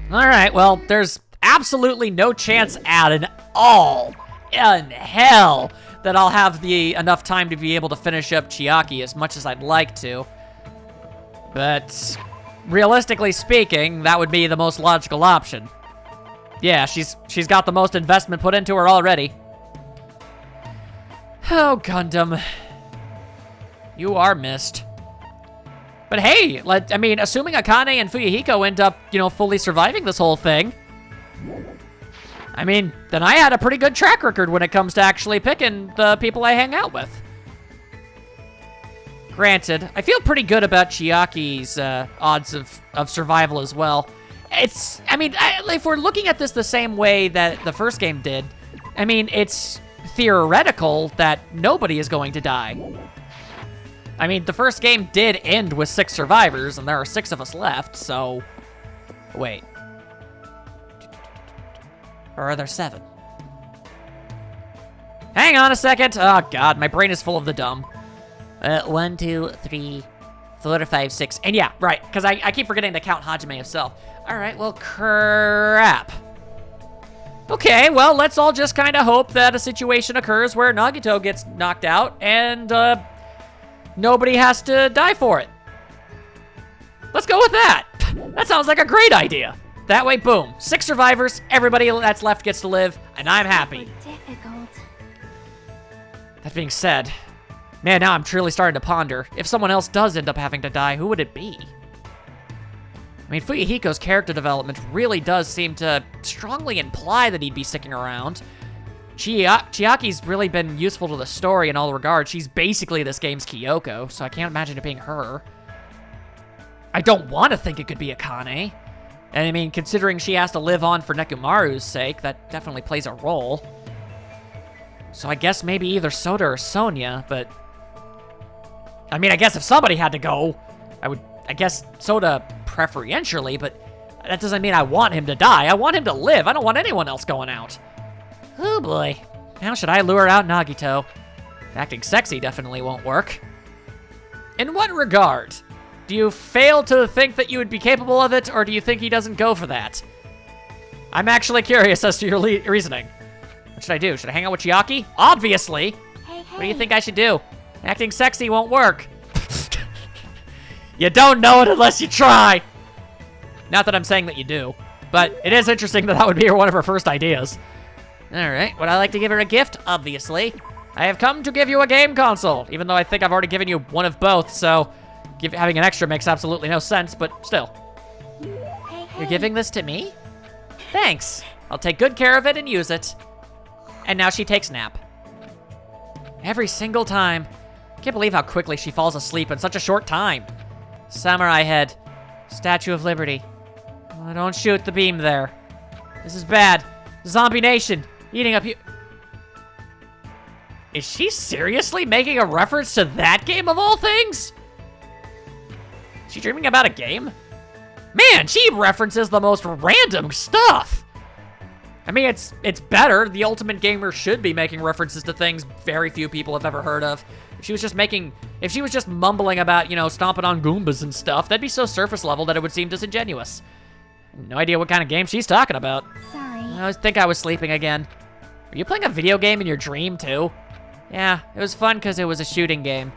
A: Alright, well, there's absolutely no chance in hell that I'll have enough time to be able to finish up Chiaki as much as I'd like to. But realistically speaking, that would be the most logical option. Yeah, she's got the most investment put into her already. Oh, Gundam. You are missed. But hey, I mean, assuming Akane and Fuyuhiko end up, fully surviving this whole thing, I mean, then I had a pretty good track record when it comes to actually picking the people I hang out with. Granted, I feel pretty good about Chiaki's odds of survival as well. If we're looking at this the same way that the first game did, I mean, it's theoretical that nobody is going to die. I mean, the first game did end with 6 survivors, and there are 6 of us left, so... Wait. Or are there 7? Hang on a second. Oh, God, my brain is full of the dumb. 1, 2, 3, 4, 5, 6. And yeah, right, because I keep forgetting to count Hajime himself. All right, well, crap. Okay, well, let's all just kind of hope that a situation occurs where Nagito gets knocked out and nobody has to die for it. Let's go with that. That sounds like a great idea. That way, boom, 6 survivors, everybody that's left gets to live, and I'm happy.
B: Difficult.
A: That being said, man, now I'm truly starting to ponder. If someone else does end up having to die, who would it be? I mean, Fuyuhiko's character development really does seem to strongly imply that he'd be sticking around. Chiaki's really been useful to the story in all regards. She's basically this game's Kyoko, so I can't imagine it being her. I don't want to think it could be Akane. And I mean, considering she has to live on for Nekomaru's sake, that definitely plays a role. So I guess maybe either Soda or Sonia, but... I mean, I guess if somebody had to go, I guess Soda preferentially, but that doesn't mean I want him to die. I want him to live. I don't want anyone else going out. Oh boy. How should I lure out Nagito? Acting sexy definitely won't work. In what regard? Do you fail to think that you would be capable of it, or do you think he doesn't go for that? I'm actually curious as to your reasoning. What should I do? Should I hang out with Chiaki? Obviously.
B: Hey.
A: What do you think I should do? Acting sexy won't work. You don't know it unless you try. Not that I'm saying that you do, but it is interesting that would be one of her first ideas. All right, would I like to give her a gift? Obviously. I have come to give you a game console, even though I think I've already given you one of both, so having an extra makes absolutely no sense, but still.
B: Hey.
A: You're giving this to me? Thanks. I'll take good care of it and use it. And now she takes nap. Every single time. Can't believe how quickly she falls asleep in such a short time. Samurai head. Statue of Liberty. Oh, don't shoot the beam there. This is bad. Zombie Nation. Eating up you. Is she seriously making a reference to that game of all things? Is she dreaming about a game? Man, she references the most random stuff. I mean, it's better. The Ultimate Gamer should be making references to things very few people have ever heard of. If she was just mumbling about, stomping on Goombas and stuff, that'd be so surface level that it would seem disingenuous. No idea what kind of game she's talking about.
B: Sorry.
A: I think I was sleeping again. Were you playing a video game in your dream, too? Yeah, it was fun because it was a shooting game.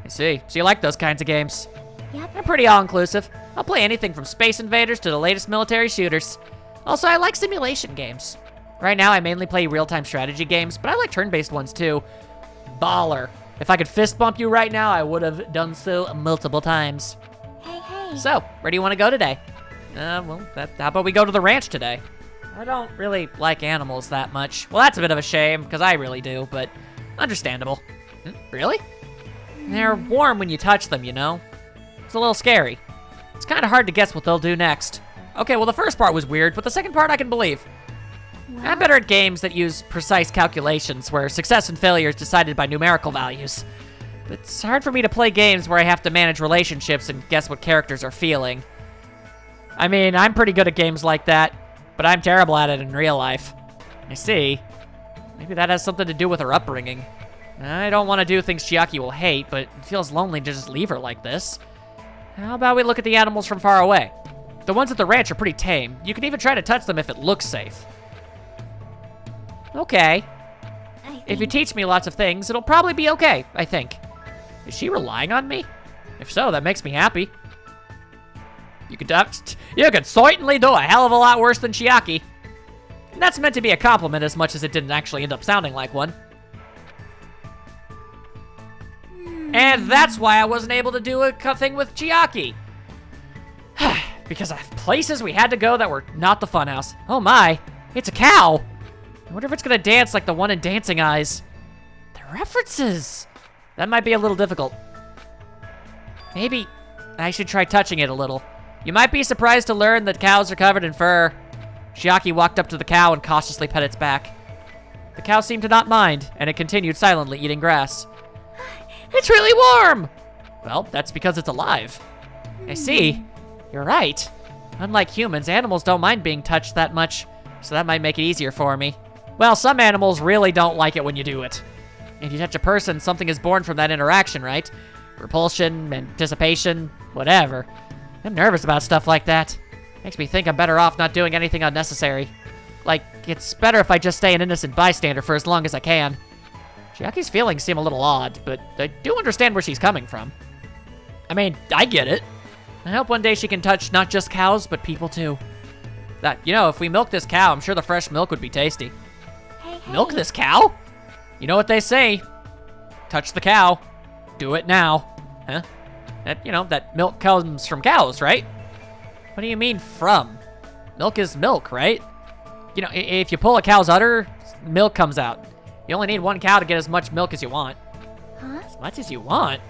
A: I see. So you like those kinds of games?
B: Yep.
A: They're pretty all-inclusive. I'll play anything from Space Invaders to the latest military shooters. Also, I like simulation games. Right now, I mainly play real-time strategy games, but I like turn-based ones, too. Baller. If I could fist bump you right now, I would have done so multiple times.
B: Hey.
A: So, where do you want to go today? How about we go to the ranch today? I don't really like animals that much. Well, that's a bit of a shame, because I really do, but understandable. Really? They're warm when you touch them, It's a little scary. It's kind of hard to guess what they'll do next. Okay, well, the first part was weird, but the second part I can believe.
B: Well,
A: I'm better at games that use precise calculations, where success and failure is decided by numerical values. But it's hard for me to play games where I have to manage relationships and guess what characters are feeling. I mean, I'm pretty good at games like that. but I'm terrible at it in real life. I see. Maybe that has something to do with her upbringing. I don't want to do things Chiaki will hate, but it feels lonely to just leave her like this. How about we look at the animals from far away? The ones at the ranch are pretty tame. You can even try to touch them if it looks safe. Okay. If you teach me lots of things, it'll probably be okay, I think. Is she relying on me? If so, that makes me happy. You could certainly do a hell of a lot worse than Chiaki. And that's meant to be a compliment as much as it didn't actually end up sounding like one. And that's why I wasn't able to do a thing with Chiaki. Because of places we had to go that were not the funhouse. Oh my, it's a cow. I wonder if it's gonna dance like the one in Dancing Eyes. The references. That might be a little difficult. Maybe I should try touching it a little. You might be surprised to learn that cows are covered in fur. Chiaki walked up to the cow and cautiously pet its back. The cow seemed to not mind, and it continued silently eating grass. It's really warm! Well, that's because it's alive. I see. You're right. Unlike humans, animals don't mind being touched that much, so that might make it easier for me. Well, some animals really don't like it when you do it. If you touch a person, something is born from that interaction, right? Repulsion, anticipation, whatever. I'm nervous about stuff like that. Makes me think I'm better off not doing anything unnecessary. Like, it's better if I just stay an innocent bystander for as long as I can. Chiaki's feelings seem a little odd, but I do understand where she's coming from. I mean, I get it. I hope one day she can touch not just cows, but people too. If we milk this cow, I'm sure the fresh milk would be tasty.
B: Hey, hey.
A: Milk this cow? You know what they say. Touch the cow. Do it now. Huh? That milk comes from cows, right? What do you mean from? Milk is milk, right? If you pull a cow's udder, milk comes out. You only need one cow to get as much milk as you want.
B: Huh?
A: As much as you want?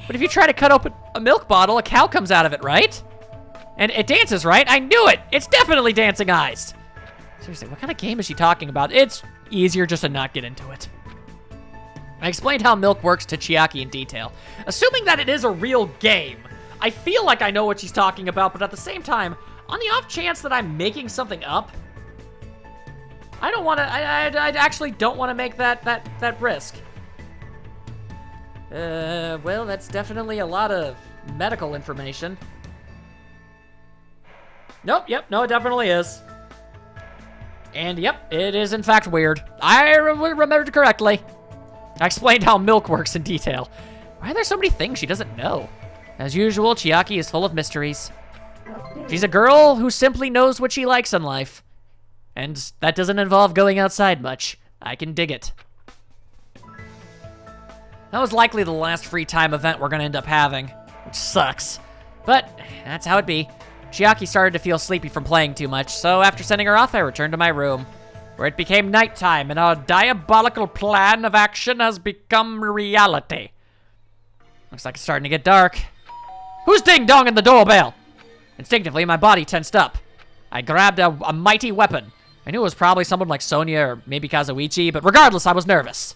A: But if you try to cut open a milk bottle, a cow comes out of it, right? And it dances, right? I knew it! It's definitely Dancing Eyes! Seriously, what kind of game is she talking about? It's easier just to not get into it. I explained how milk works to Chiaki in detail. Assuming that it is a real game, I feel like I know what she's talking about, but at the same time, on the off chance that I'm making something up, I don't want to, I actually don't want to make that risk. Well, that's definitely a lot of medical information. Nope, yep, no, it definitely is. And yep, it is in fact weird. I remembered correctly. I explained how milk works in detail. Why are there so many things she doesn't know? As usual, Chiaki is full of mysteries. She's a girl who simply knows what she likes in life. And that doesn't involve going outside much. I can dig it. That was likely the last free time event we're gonna end up having, which sucks. But that's how it be. Chiaki started to feel sleepy from playing too much, so after sending her off, I returned to my room, where it became nighttime and our diabolical plan of action has become reality. Looks like it's starting to get dark. Who's ding-donging the doorbell? Instinctively, my body tensed up. I grabbed a mighty weapon. I knew it was probably someone like Sonya or maybe Kazuichi, but regardless, I was nervous.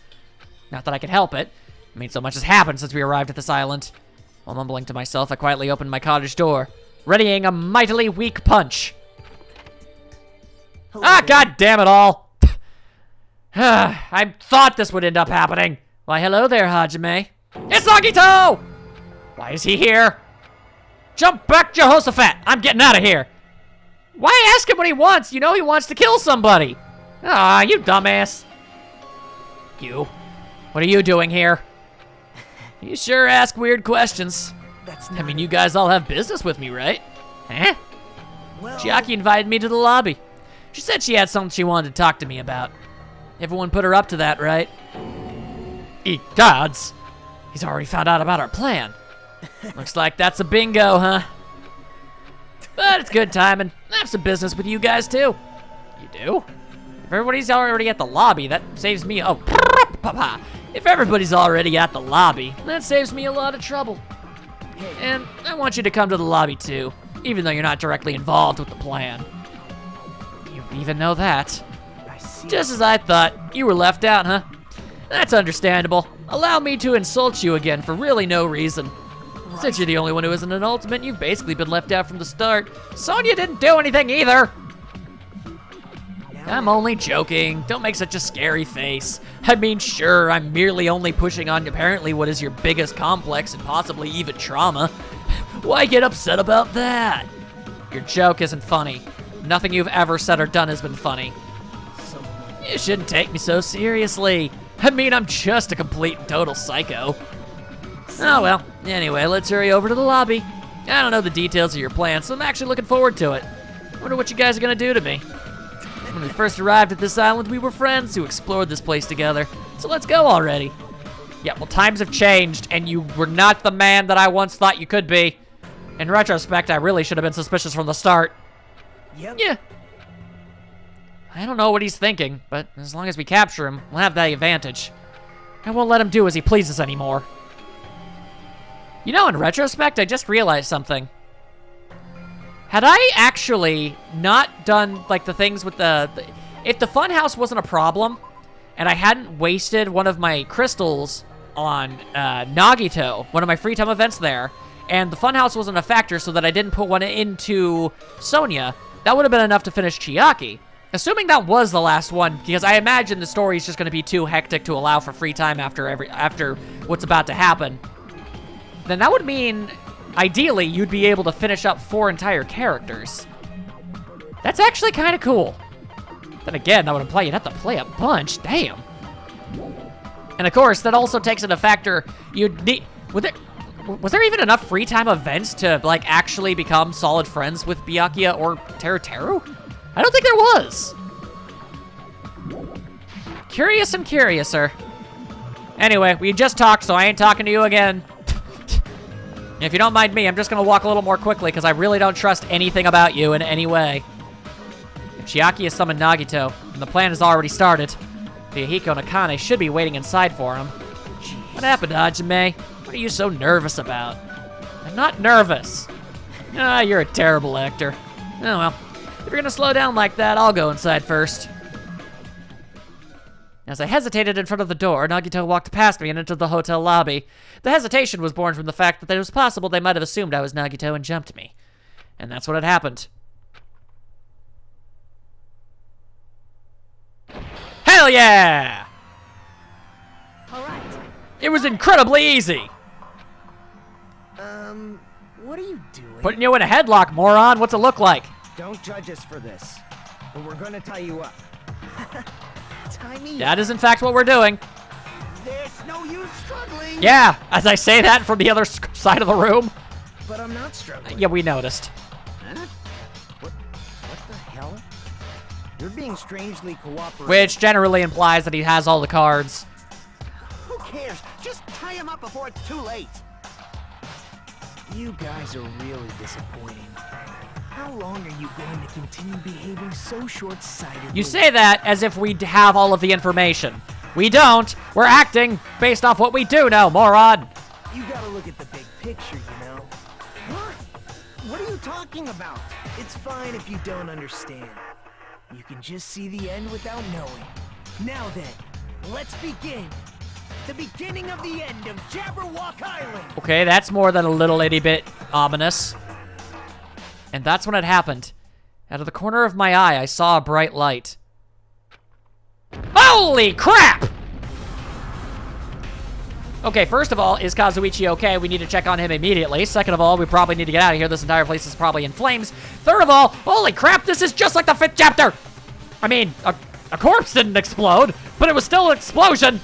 A: Not that I could help it. I mean, so much has happened since we arrived at this island. While mumbling to myself, I quietly opened my cottage door, readying a mightily weak punch.
C: Hello.
A: God damn it all! I thought this would end up happening. Why, hello there, Hajime. It's Nagito! Why is he here? Jump back, Jehoshaphat! I'm getting out of here! Why ask him what he wants? You know he wants to kill somebody. Ah, you dumbass. You. What are you doing here? You sure ask weird questions.
C: That's
A: I
C: not
A: mean, you guys all have business with me, right? Huh?
C: well.
A: Chiaki invited me to the lobby. She said she had something she wanted to talk to me about. Everyone put her up to that, right? Eat gods. He's already found out about our plan. Looks like that's a bingo, huh? But it's good timing. I have some business with you guys, too. You do? If everybody's already at the lobby, that saves me... Oh, papa. If everybody's already at the lobby, that saves me a lot of trouble. And I want you to come to the lobby, too, even though you're not directly involved with the plan. You even know that.
C: I see.
A: Just as I thought, you were left out, huh? That's understandable. Allow me to insult you again for really no reason. Since you're the only one who isn't an ultimate, you've basically been left out from the start. Sonya didn't do anything either. I'm only joking. Don't make such a scary face. I mean, sure, I'm merely only pushing on apparently what is your biggest complex and possibly even trauma. Why get upset about that? Your joke isn't funny. Nothing you've ever said or done has been funny. You shouldn't take me so seriously. I mean, I'm just a complete and total psycho. Oh well, anyway, let's hurry over to the lobby. I don't know the details of your plan, so I'm actually looking forward to it. Wonder what you guys are gonna do to me. When we first arrived at this island, we were friends who explored this place together. So let's go already. Yeah, well, times have changed, and you were not the man that I once thought you could be. In retrospect, I really should have been suspicious from the start.
C: Yep.
A: Yeah. I don't know what he's thinking, but as long as we capture him, we'll have that advantage. I won't let him do as he pleases anymore. You know, in retrospect, I just realized something. Had I actually not done, like, the things with if the funhouse wasn't a problem, and I hadn't wasted one of my crystals on Nagito, one of my free time events there, and the funhouse wasn't a factor so that I didn't put one into Sonia, that would have been enough to finish Chiaki. Assuming that was the last one, because I imagine the story is just going to be too hectic to allow for free time after what's about to happen, then that would mean, ideally, you'd be able to finish up 4 entire characters. That's actually kind of cool. Then again, that would imply you'd have to play a bunch. Damn. And of course, that also takes into factor you'd need. Was there even enough free time events to like actually become solid friends with Byakuya or Teruteru? I don't think there was. Curious and curiouser. Anyway, we just talked, so I ain't talking to you again. If you don't mind me, I'm just gonna walk a little more quickly because I really don't trust anything about you in any way. If Chiaki has summoned Nagito, and the plan has already started, Fuyuhiko and Akane should be waiting inside for him. Jeez. What happened, Hajime? What are you so nervous about? I'm not nervous. Ah, you're a terrible actor. Oh well, if you're gonna slow down like that, I'll go inside first. As I hesitated in front of the door, Nagito walked past me and entered the hotel lobby. The hesitation was born from the fact that it was possible they might have assumed I was Nagito and jumped me. And that's what had happened. Hell yeah!
C: All right.
A: It was incredibly easy!
C: What are you doing?
A: Putting you in a headlock, moron. What's it look like?
C: Don't judge us for this, but we're gonna tie you up. Tie me
A: That is in fact what we're doing.
C: There's no use struggling.
A: Yeah, as I say that from the other side of the room.
C: But I'm not struggling.
A: Yeah, we noticed.
C: Huh? What the hell? You're being strangely cooperative.
A: Which generally implies that he has all the cards.
C: Who cares? Just tie him up before it's too late. You guys are really disappointing. How long are you going to continue behaving so short-sighted?
A: You say that as if we have all of the information. We don't. We're acting based off what we do know, moron.
C: You gotta look at the big picture, you know? What? What are you talking about? It's fine if you don't understand. You can just see the end without knowing. Now then, let's begin. The beginning of the end of Jabberwock Island.
A: Okay, that's more than a little itty bit ominous. And that's when it happened. Out of the corner of my eye, I saw a bright light. Holy crap! Okay, first of all, is Kazuichi okay? We need to check on him immediately. Second of all, we probably need to get out of here. This entire place is probably in flames. Third of all, holy crap, this is just like the 5th chapter! I mean, a corpse didn't explode, but it was still an explosion!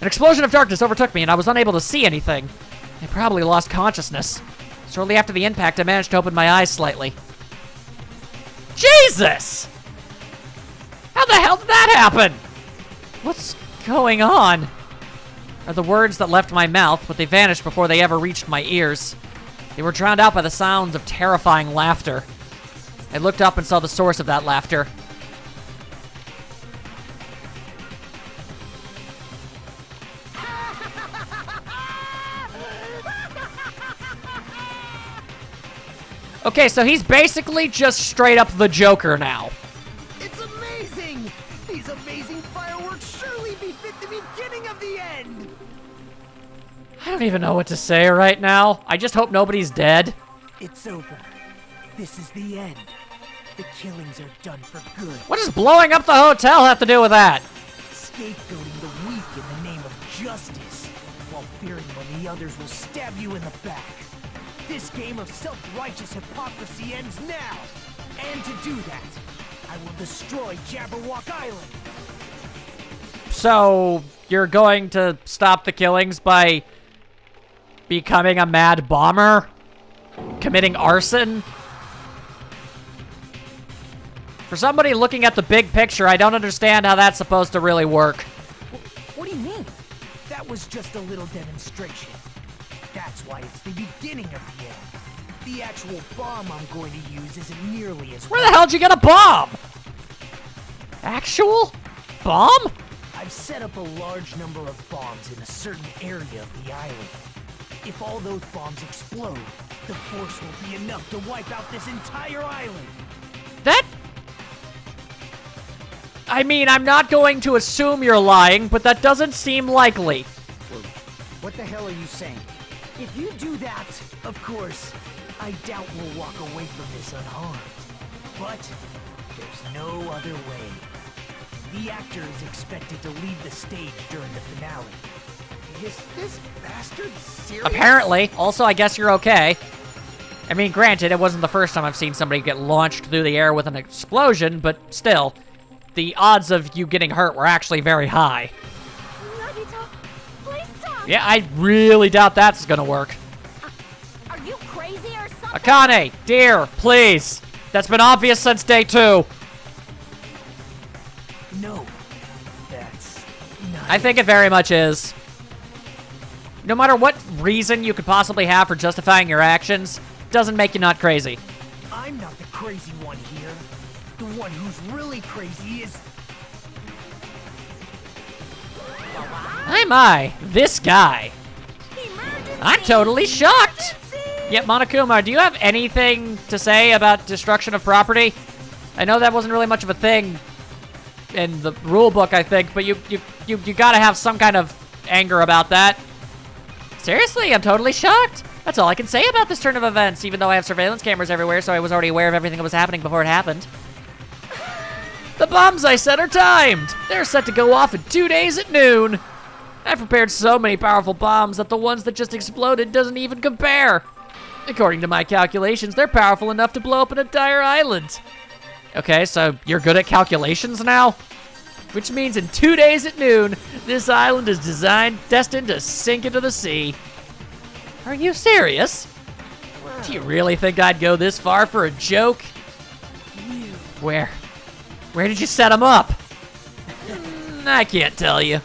A: An explosion of darkness overtook me, and I was unable to see anything. I probably lost consciousness. Shortly after the impact, I managed to open my eyes slightly. Jesus! How the hell did that happen? What's going on? Are the words that left my mouth, but they vanished before they ever reached my ears. They were drowned out by the sounds of terrifying laughter. I looked up and saw the source of that laughter. Okay, so he's basically just straight up the Joker now.
C: It's amazing! These amazing fireworks surely befit the beginning of the end!
A: I don't even know what to say right now. I just hope nobody's dead.
C: It's over. This is the end. the killings are done for good.
A: What does blowing up the hotel have to do with that?
C: Scapegoating the weak in the name of justice, while fearing when the others will stab you in the back. This game of self-righteous hypocrisy ends now! And to do that, I will destroy Jabberwock Island!
A: So, you're going to stop the killings by becoming a mad bomber? Committing arson? For somebody looking at the big picture, I don't understand how that's supposed to really work.
C: What do you mean? That was just a little demonstration. That's why it's the beginning of the end. The actual bomb I'm going to use isn't nearly as
A: Where the hell did you get a bomb? Actual bomb?
C: I've set up a large number of bombs in a certain area of the island. If all those bombs explode, the force will be enough to wipe out this entire island.
A: That... I mean, I'm not going to assume you're lying, but that doesn't seem likely.
C: What the hell are you saying? If you do that, of course, I doubt we'll walk away from this unharmed. But there's no other way. The actor is expected to leave the stage during the finale. Is this bastard serious?
A: Apparently. Also, I guess you're okay. I mean, granted, it wasn't the first time I've seen somebody get launched through the air with an explosion, but still, the odds of you getting hurt were actually very high.
B: Nagito, please stop.
A: Yeah, I really doubt that's gonna work.
B: Are you crazy or something?
A: Akane, dear, please. That's been obvious since day 2.
C: No, that's not.
A: I think it very much is. No matter what reason you could possibly have for justifying your actions, doesn't make you not crazy.
C: I'm not the crazy one here. The one who's really crazy is...
A: My, this guy. I'm totally shocked. Yeah, Monokuma, do you have anything to say about destruction of property? I know that wasn't really much of a thing in the rule book, I think, but you gotta have some kind of anger about that. Seriously, I'm totally shocked. That's all I can say about this turn of events, even though I have surveillance cameras everywhere, so I was already aware of everything that was happening before it happened. The bombs I set are timed. They're set to go off in 2 days at noon. I've prepared so many powerful bombs that the ones that just exploded doesn't even compare. According to my calculations, they're powerful enough to blow up an entire island. Okay, so you're good at calculations now? Which means in 2 days at noon, this island is destined to sink into the sea. Are you serious? Do you really think I'd go this far for a joke? Where? Where did you set them up? I can't tell you.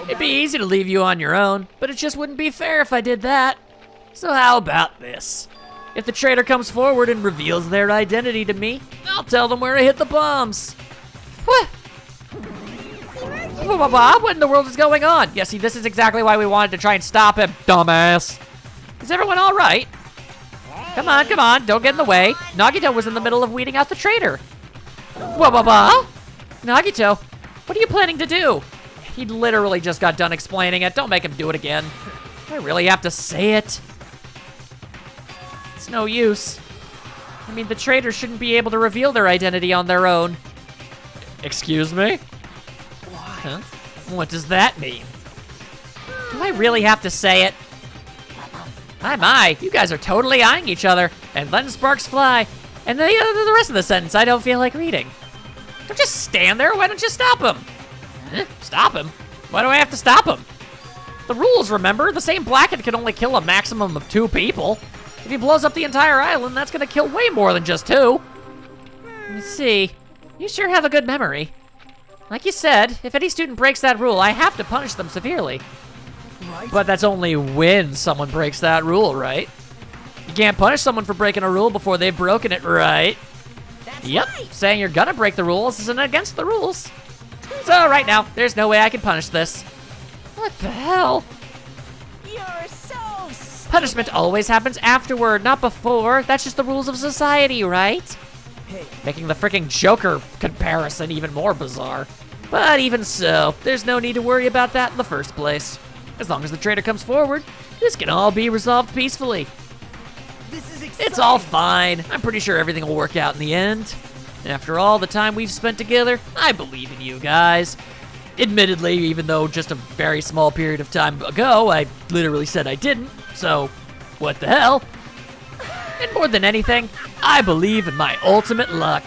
A: It'd be easy to leave you on your own, but it just wouldn't be fair if I did that. So how about this? If the traitor comes forward and reveals their identity to me, I'll tell them where to hit the bombs. What? What in the world is going on? Yeah, see, this is exactly why we wanted to try and stop him, dumbass. Is everyone all right? Come on, don't get in the way. Nagito was in the middle of weeding out the traitor. Nagito, what are you planning to do? He literally just got done explaining it. Don't make him do it again. I really have to say it. It's no use. I mean, the traitors shouldn't be able to reveal their identity on their own. Excuse me? Huh? What does that mean? Do I really have to say it? My, you guys are totally eyeing each other, and letting sparks fly. And the rest of the sentence I don't feel like reading. Don't just stand there, why don't you stop him? Stop him? Why do I have to stop him? The rules, remember? The same Blackhead can only kill a maximum of 2 people. If he blows up the entire island, that's gonna kill way more than just 2. Let me see. You sure have a good memory. Like you said, if any student breaks that rule, I have to punish them severely.
C: Right?
A: But that's only when someone breaks that rule, right? You can't punish someone for breaking a rule before they've broken it, right?
C: That's
A: Yep,
C: right.
A: saying you're gonna break the rules isn't against the rules. So right now, there's no way I can punish this. What the hell?
B: You're so
A: Punishment always happens afterward, not before. That's just the rules of society, right?
C: Hey,
A: Making the freaking Joker comparison even more bizarre. But even so, there's no need to worry about that in the first place. As long as the traitor comes forward, this can all be resolved peacefully.
C: this is
A: It's all fine. I'm pretty sure everything will work out in the end. And after all the time we've spent together, I believe in you guys. Admittedly, even though just a very small period of time ago, I literally said I didn't, so what the hell? And more than anything, I believe in my ultimate luck.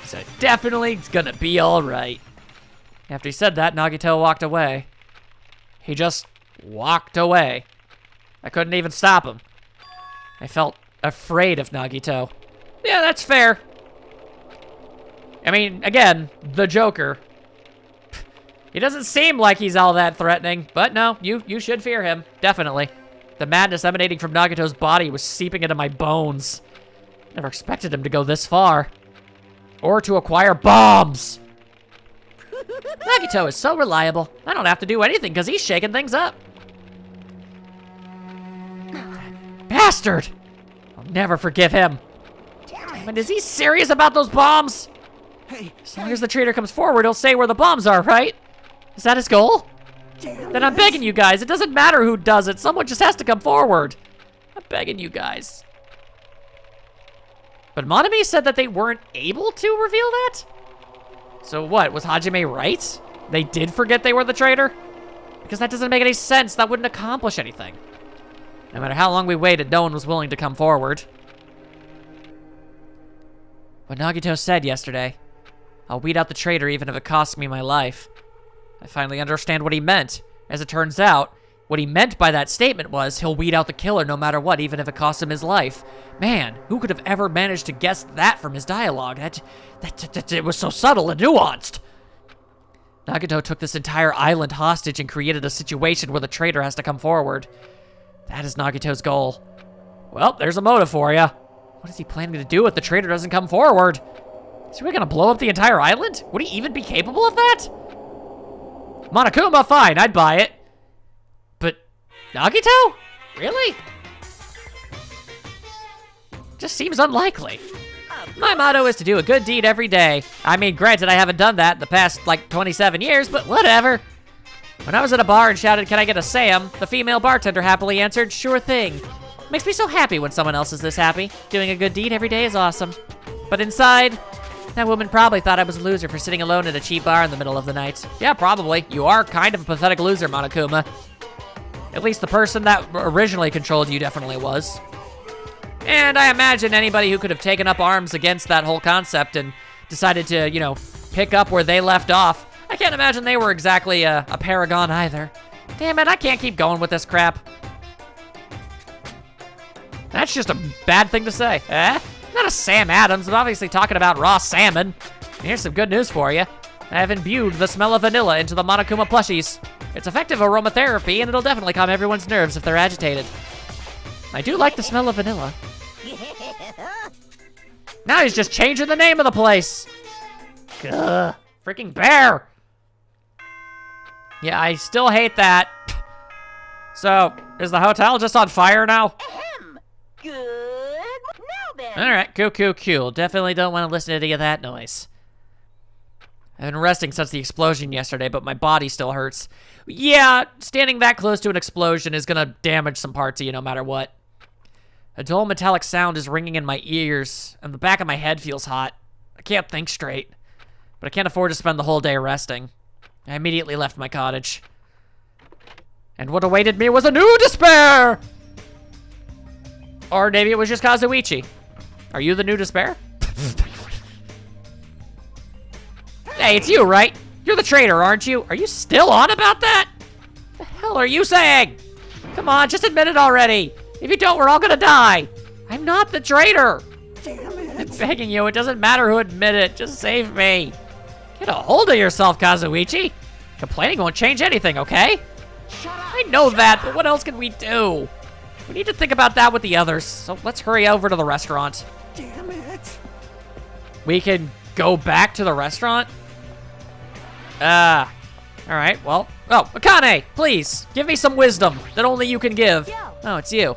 A: So definitely it's gonna be alright. After he said that, Nagito walked away. He just walked away. I couldn't even stop him. I felt afraid of Nagito. Yeah, that's fair. I mean, again, the Joker. He doesn't seem like he's all that threatening, but no, you should fear him, definitely. The madness emanating from Nagito's body was seeping into my bones. Never expected him to go this far. Or to acquire bombs. Nagito is so reliable. I don't have to do anything because he's shaking things up. Bastard! I'll never forgive him. Damn it, is he serious about those bombs?
C: Hey,
A: As long as the traitor comes forward, he'll say where the bombs are, right? Is that his goal? Then I'm begging you guys, it doesn't matter who does it, someone just has to come forward. I'm begging you guys. But Monami said that they weren't able to reveal that? So what, was Hajime right? They did forget they were the traitor? Because that doesn't make any sense, that wouldn't accomplish anything. No matter how long we waited, no one was willing to come forward. What Nagito said yesterday, I'll weed out the traitor even if it costs me my life. I finally understand what he meant. As it turns out, what he meant by that statement was he'll weed out the killer no matter what, even if it costs him his life. Man, who could have ever managed to guess that from his dialogue? It was so subtle and nuanced. Nagito took this entire island hostage and created a situation where the traitor has to come forward. That is Nagito's goal. Well, there's a motive for you. What is he planning to do if the traitor doesn't come forward? Is he gonna blow up the entire island? Would he even be capable of that? Monokuma, fine, I'd buy it. But Nagito? Really? Just seems unlikely. My motto is to do a good deed every day. I mean, granted, I haven't done that in the past, like, 27 years, but whatever. When I was at a bar and shouted, "Can I get a Sam?" the female bartender happily answered, "Sure thing." Makes me so happy when someone else is this happy. Doing a good deed every day is awesome. But inside, that woman probably thought I was a loser for sitting alone at a cheap bar in the middle of the night. Yeah, probably. You are kind of a pathetic loser, Monokuma. At least the person that originally controlled you definitely was. And I imagine anybody who could have taken up arms against that whole concept and decided to, you know, pick up where they left off, I can't imagine they were exactly a paragon either. Damn it, I can't keep going with this crap. That's just a bad thing to say, eh? Not a Sam Adams, I'm obviously talking about raw salmon. And here's some good news for you. I have imbued the smell of vanilla into the Monokuma plushies. It's effective aromatherapy, and it'll definitely calm everyone's nerves if they're agitated. I do like the smell of vanilla. Now he's just changing the name of the place. Gah, freaking bear. Yeah, I still hate that. So, is the hotel just on fire now?
B: Ahem. Good. Now then.
A: Alright, cool. Definitely don't want to listen to any of that noise. I've been resting since the explosion yesterday, but my body still hurts. Yeah, standing that close to an explosion is gonna damage some parts of you no matter what. A dull metallic sound is ringing in my ears, and the back of my head feels hot. I can't think straight, but I can't afford to spend the whole day resting. I immediately left my cottage. And what awaited me was a new despair! Or maybe it was just Kazuichi. Are you the new despair? Hey, it's you, right? You're the traitor, aren't you? Are you still on about that? The hell are you saying? Come on, just admit it already. If you don't, we're all gonna die. I'm not the traitor.
C: damn it.
A: I'm begging you, it doesn't matter who admit it. Just save me. Get a hold of yourself, Kazuichi. Complaining won't change anything, okay?
C: Shut up.
A: I know that, but what else can we do? We need to think about that with the others, so let's hurry over to the restaurant.
C: Damn it.
A: We can go back to the restaurant? Alright, well. Oh, Akane, please, give me some wisdom that only you can give.
B: Yo.
A: Oh, it's you.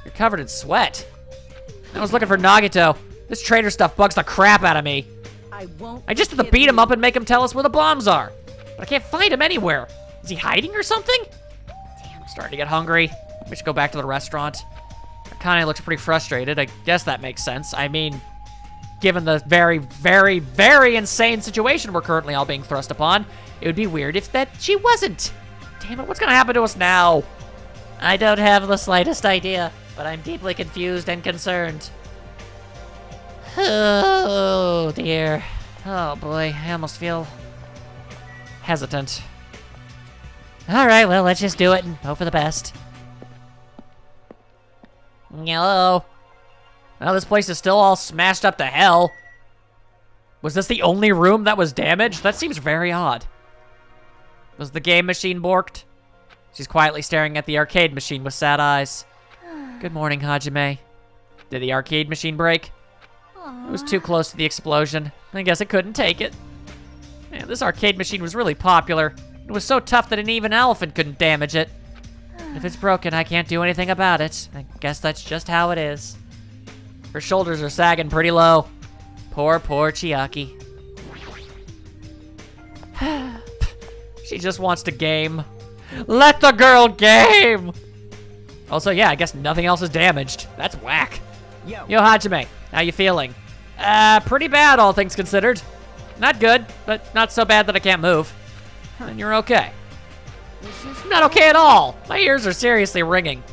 A: You're covered in sweat. I was looking for Nagito. This traitor stuff bugs the crap out of me.
B: I won't.
A: I just have to
B: give
A: beat him
B: you-
A: up and make him tell us where the bombs are. But I can't find him anywhere. Is he hiding or something? Damn, I'm starting to get hungry. We should go back to the restaurant. Akane looks pretty frustrated. I guess that makes sense. I mean, given the very, very, very insane situation we're currently all being thrust upon, it would be weird if that she wasn't. Damn it, what's gonna happen to us now? I don't have the slightest idea, but I'm deeply confused and concerned. Oh, dear. Oh, boy, I almost feel hesitant. All right, well, let's just do it and hope for the best. Hello. Well, this place is still all smashed up to hell. Was this the only room that was damaged? That seems very odd. Was the game machine borked? She's quietly staring at the arcade machine with sad eyes. Good morning, Hajime. Did the arcade machine break? It was too close to the explosion. I guess it couldn't take it. Man, this arcade machine was really popular. It was so tough that an even elephant couldn't damage it. If it's broken, I can't do anything about it. I guess that's just how it is. Her shoulders are sagging pretty low. Poor Chiaki. She just wants to game. Let the girl game! Also, yeah, I guess nothing else is damaged. That's whack. Yo, Hajime, how you feeling? Pretty bad, all things considered. Not good, but not so bad that I can't move. And you're okay. I'm not okay at all. My ears are seriously ringing.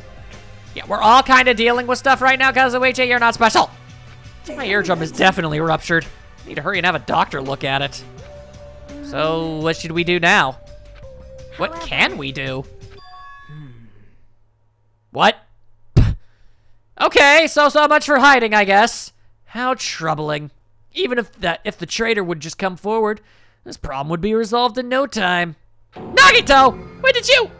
A: Yeah, we're all kind of dealing with stuff right now, Kazuichi. You're not special. My eardrum is definitely ruptured. I need to hurry and have a doctor look at it. So, what should we do now? What can we do? What? Okay, so much for hiding, I guess. How troubling. Even if the traitor would just come forward, this problem would be resolved in no time. Nagito! When did you?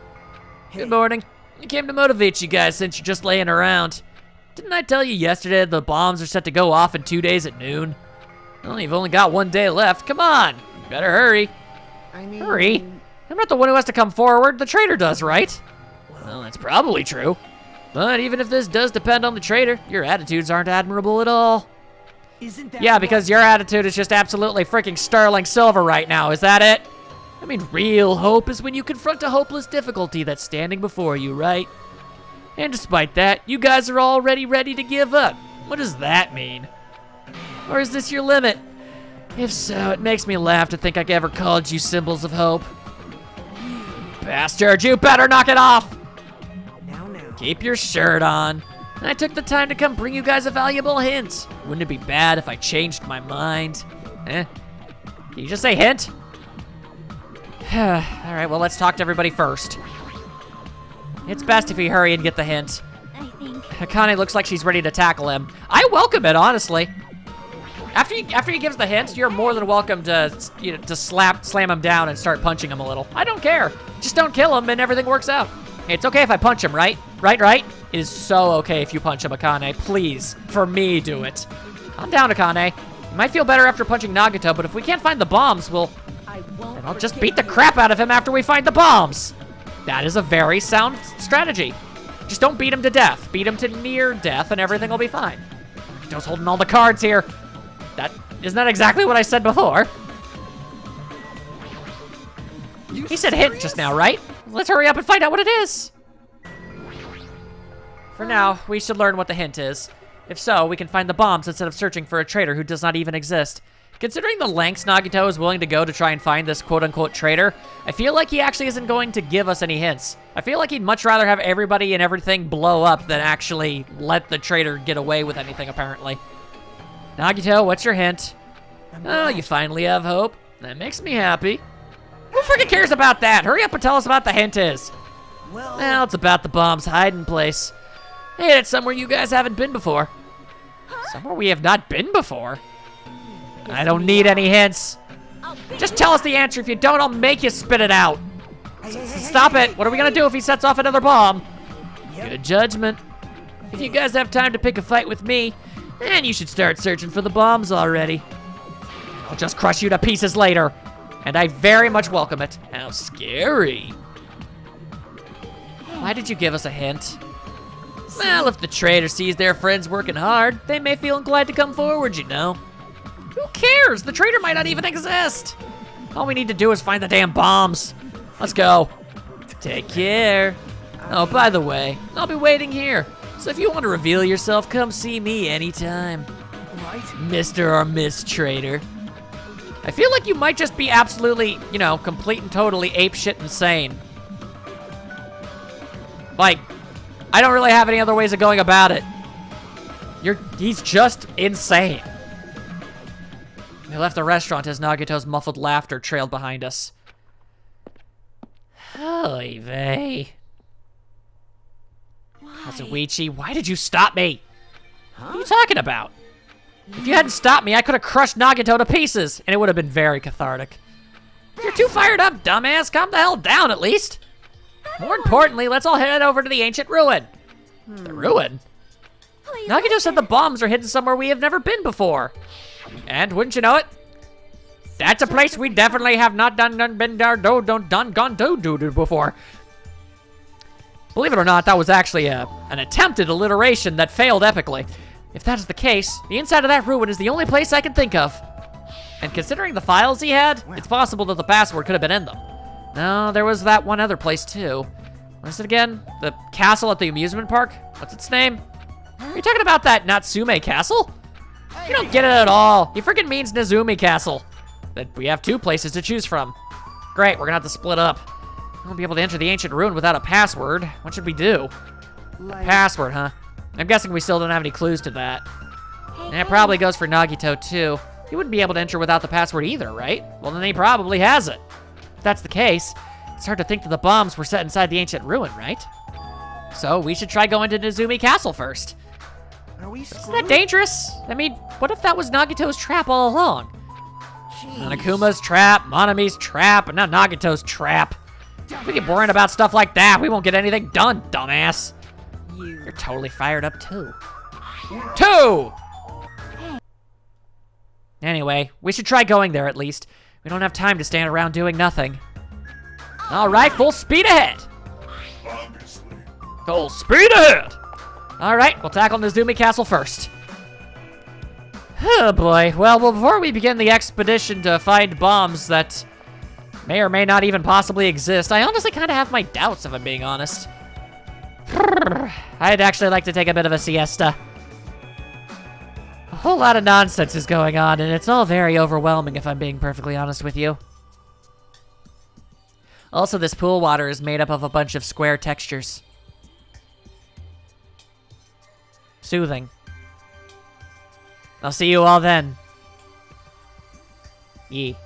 A: Good morning. I came to motivate you guys since you're just laying around. Didn't I tell you yesterday the bombs are set to go off in 2 days at noon? Well, you've only got 1 day left. Come on, you better hurry. Hurry? I'm not the one who has to come forward. The traitor does, right? Well, that's probably true. But even if this does depend on the traitor, your attitudes aren't admirable at all.
C: Isn't that
A: Yeah, because your attitude is just absolutely freaking sterling silver right now. Is that it? I mean, real hope is when you confront a hopeless difficulty that's standing before you, right? And despite that, you guys are already ready to give up. What does that mean? Or is this your limit? If so, it makes me laugh to think I ever called you symbols of hope. Bastard, you better knock it off!
C: Now.
A: Keep your shirt on. I took the time to come bring you guys a valuable hint. Wouldn't it be bad if I changed my mind? Can you just say hint? Alright, well, let's talk to everybody first. It's best if we hurry and get the hint.
B: I think.
A: Akane looks like she's ready to tackle him. I welcome it, honestly. After he gives the hint, you're more than welcome to slam him down and start punching him a little. I don't care. Just don't kill him and everything works out. Hey, it's okay if I punch him, right? Right? It is so okay if you punch him, Akane. Please, for me, do it. Calm down, Akane. You might feel better after punching Nagito, but if we can't find the bombs, then I'll just beat the crap out of him after we find the bombs. That is a very sound strategy. Just don't beat him to death. Beat him to near death and everything will be fine. Nagito's holding all the cards here. Isn't that exactly what I said before? He said hint just now, right? Let's hurry up and find out what it is. For now, we should learn what the hint is. If so, we can find the bombs instead of searching for a traitor who does not even exist. Considering the lengths Nagito is willing to go to try and find this quote-unquote traitor, I feel like he actually isn't going to give us any hints. I feel like he'd much rather have everybody and everything blow up than actually let the traitor get away with anything, apparently. Nagito, what's your hint? Oh, you finally have hope. That makes me happy. Who freaking cares about that? Hurry up and tell us about the hint is. Well, it's about the bomb's hiding place. Hey, it's somewhere you guys haven't been before. Somewhere we have not been before? I don't need any hints. Just tell us the answer. If you don't, I'll make you spit it out. Stop it. What are we gonna do if he sets off another bomb? Good judgment. If you guys have time to pick a fight with me, then you should start searching for the bombs already. I'll just crush you to pieces later. And I very much welcome it. How scary. Why did you give us a hint? Well, if the traitor sees their friends working hard, they may feel inclined to come forward, you know. Who cares? The traitor might not even exist. All we need to do is find the damn bombs. Let's go. Take care. Oh, by the way, I'll be waiting here. So if you want to reveal yourself, come see me anytime,
C: Right?
A: Mr. or Miss Trader. I feel like you might just be absolutely, you know, complete and totally apeshit insane. Like, I don't really have any other ways of going about it. He's just insane. We left the restaurant as Nagito's muffled laughter trailed behind us. Oy vey. Kazuichi, why did you stop me? What are you talking about? If you hadn't stopped me, I could have crushed Nagito to pieces, and it would have been very cathartic. You're too fired up, dumbass. Calm the hell down, at least. More importantly, let's all head over to the ancient ruin. The ruin?
B: Please,
A: Nagito said the bombs are hidden somewhere we have never been before. And wouldn't you know it? That's a place we definitely have not been gone before. Believe it or not, that was actually an attempted alliteration that failed epically. If that is the case, the inside of that ruin is the only place I can think of. And considering the files he had, it's possible that the password could have been in them. No, there was that one other place too. What is it again? The castle at the amusement park? What's its name? Are you talking about that Zoomy Castle? You don't get it at all. He freaking means Zoomy Castle. But we have two places to choose from. Great, we're gonna have to split up. I won't be able to enter the ancient ruin without a password. What should we do? Password, huh? I'm guessing we still don't have any clues to that. And it probably goes for Nagito, too. He wouldn't be able to enter without the password either, right? Well, then he probably has it. If that's the case, it's hard to think that the bombs were set inside the ancient ruin, right? So we should try going to Zoomy Castle first.
C: Are we
A: Isn't
C: screwed?
A: that dangerous? I mean, what if that was Nagito's trap all along?
C: Jeez.
A: Monokuma's trap, Monami's trap, and now Nagito's trap. If we get worrying about stuff like that, we won't get anything done, dumbass. You're totally fired up, too. Anyway, we should try going there at least. We don't have time to stand around doing nothing. All right, full speed ahead.
D: Obviously.
A: Full speed ahead. All right, we'll tackle Zoomy Castle first. Oh boy, well, before we begin the expedition to find bombs that may or may not even possibly exist, I honestly kind of have my doubts, if I'm being honest. I'd actually like to take a bit of a siesta. A whole lot of nonsense is going on, and it's all very overwhelming, if I'm being perfectly honest with you. Also, this pool water is made up of a bunch of square textures. Soothing. I'll see you all then. Yee.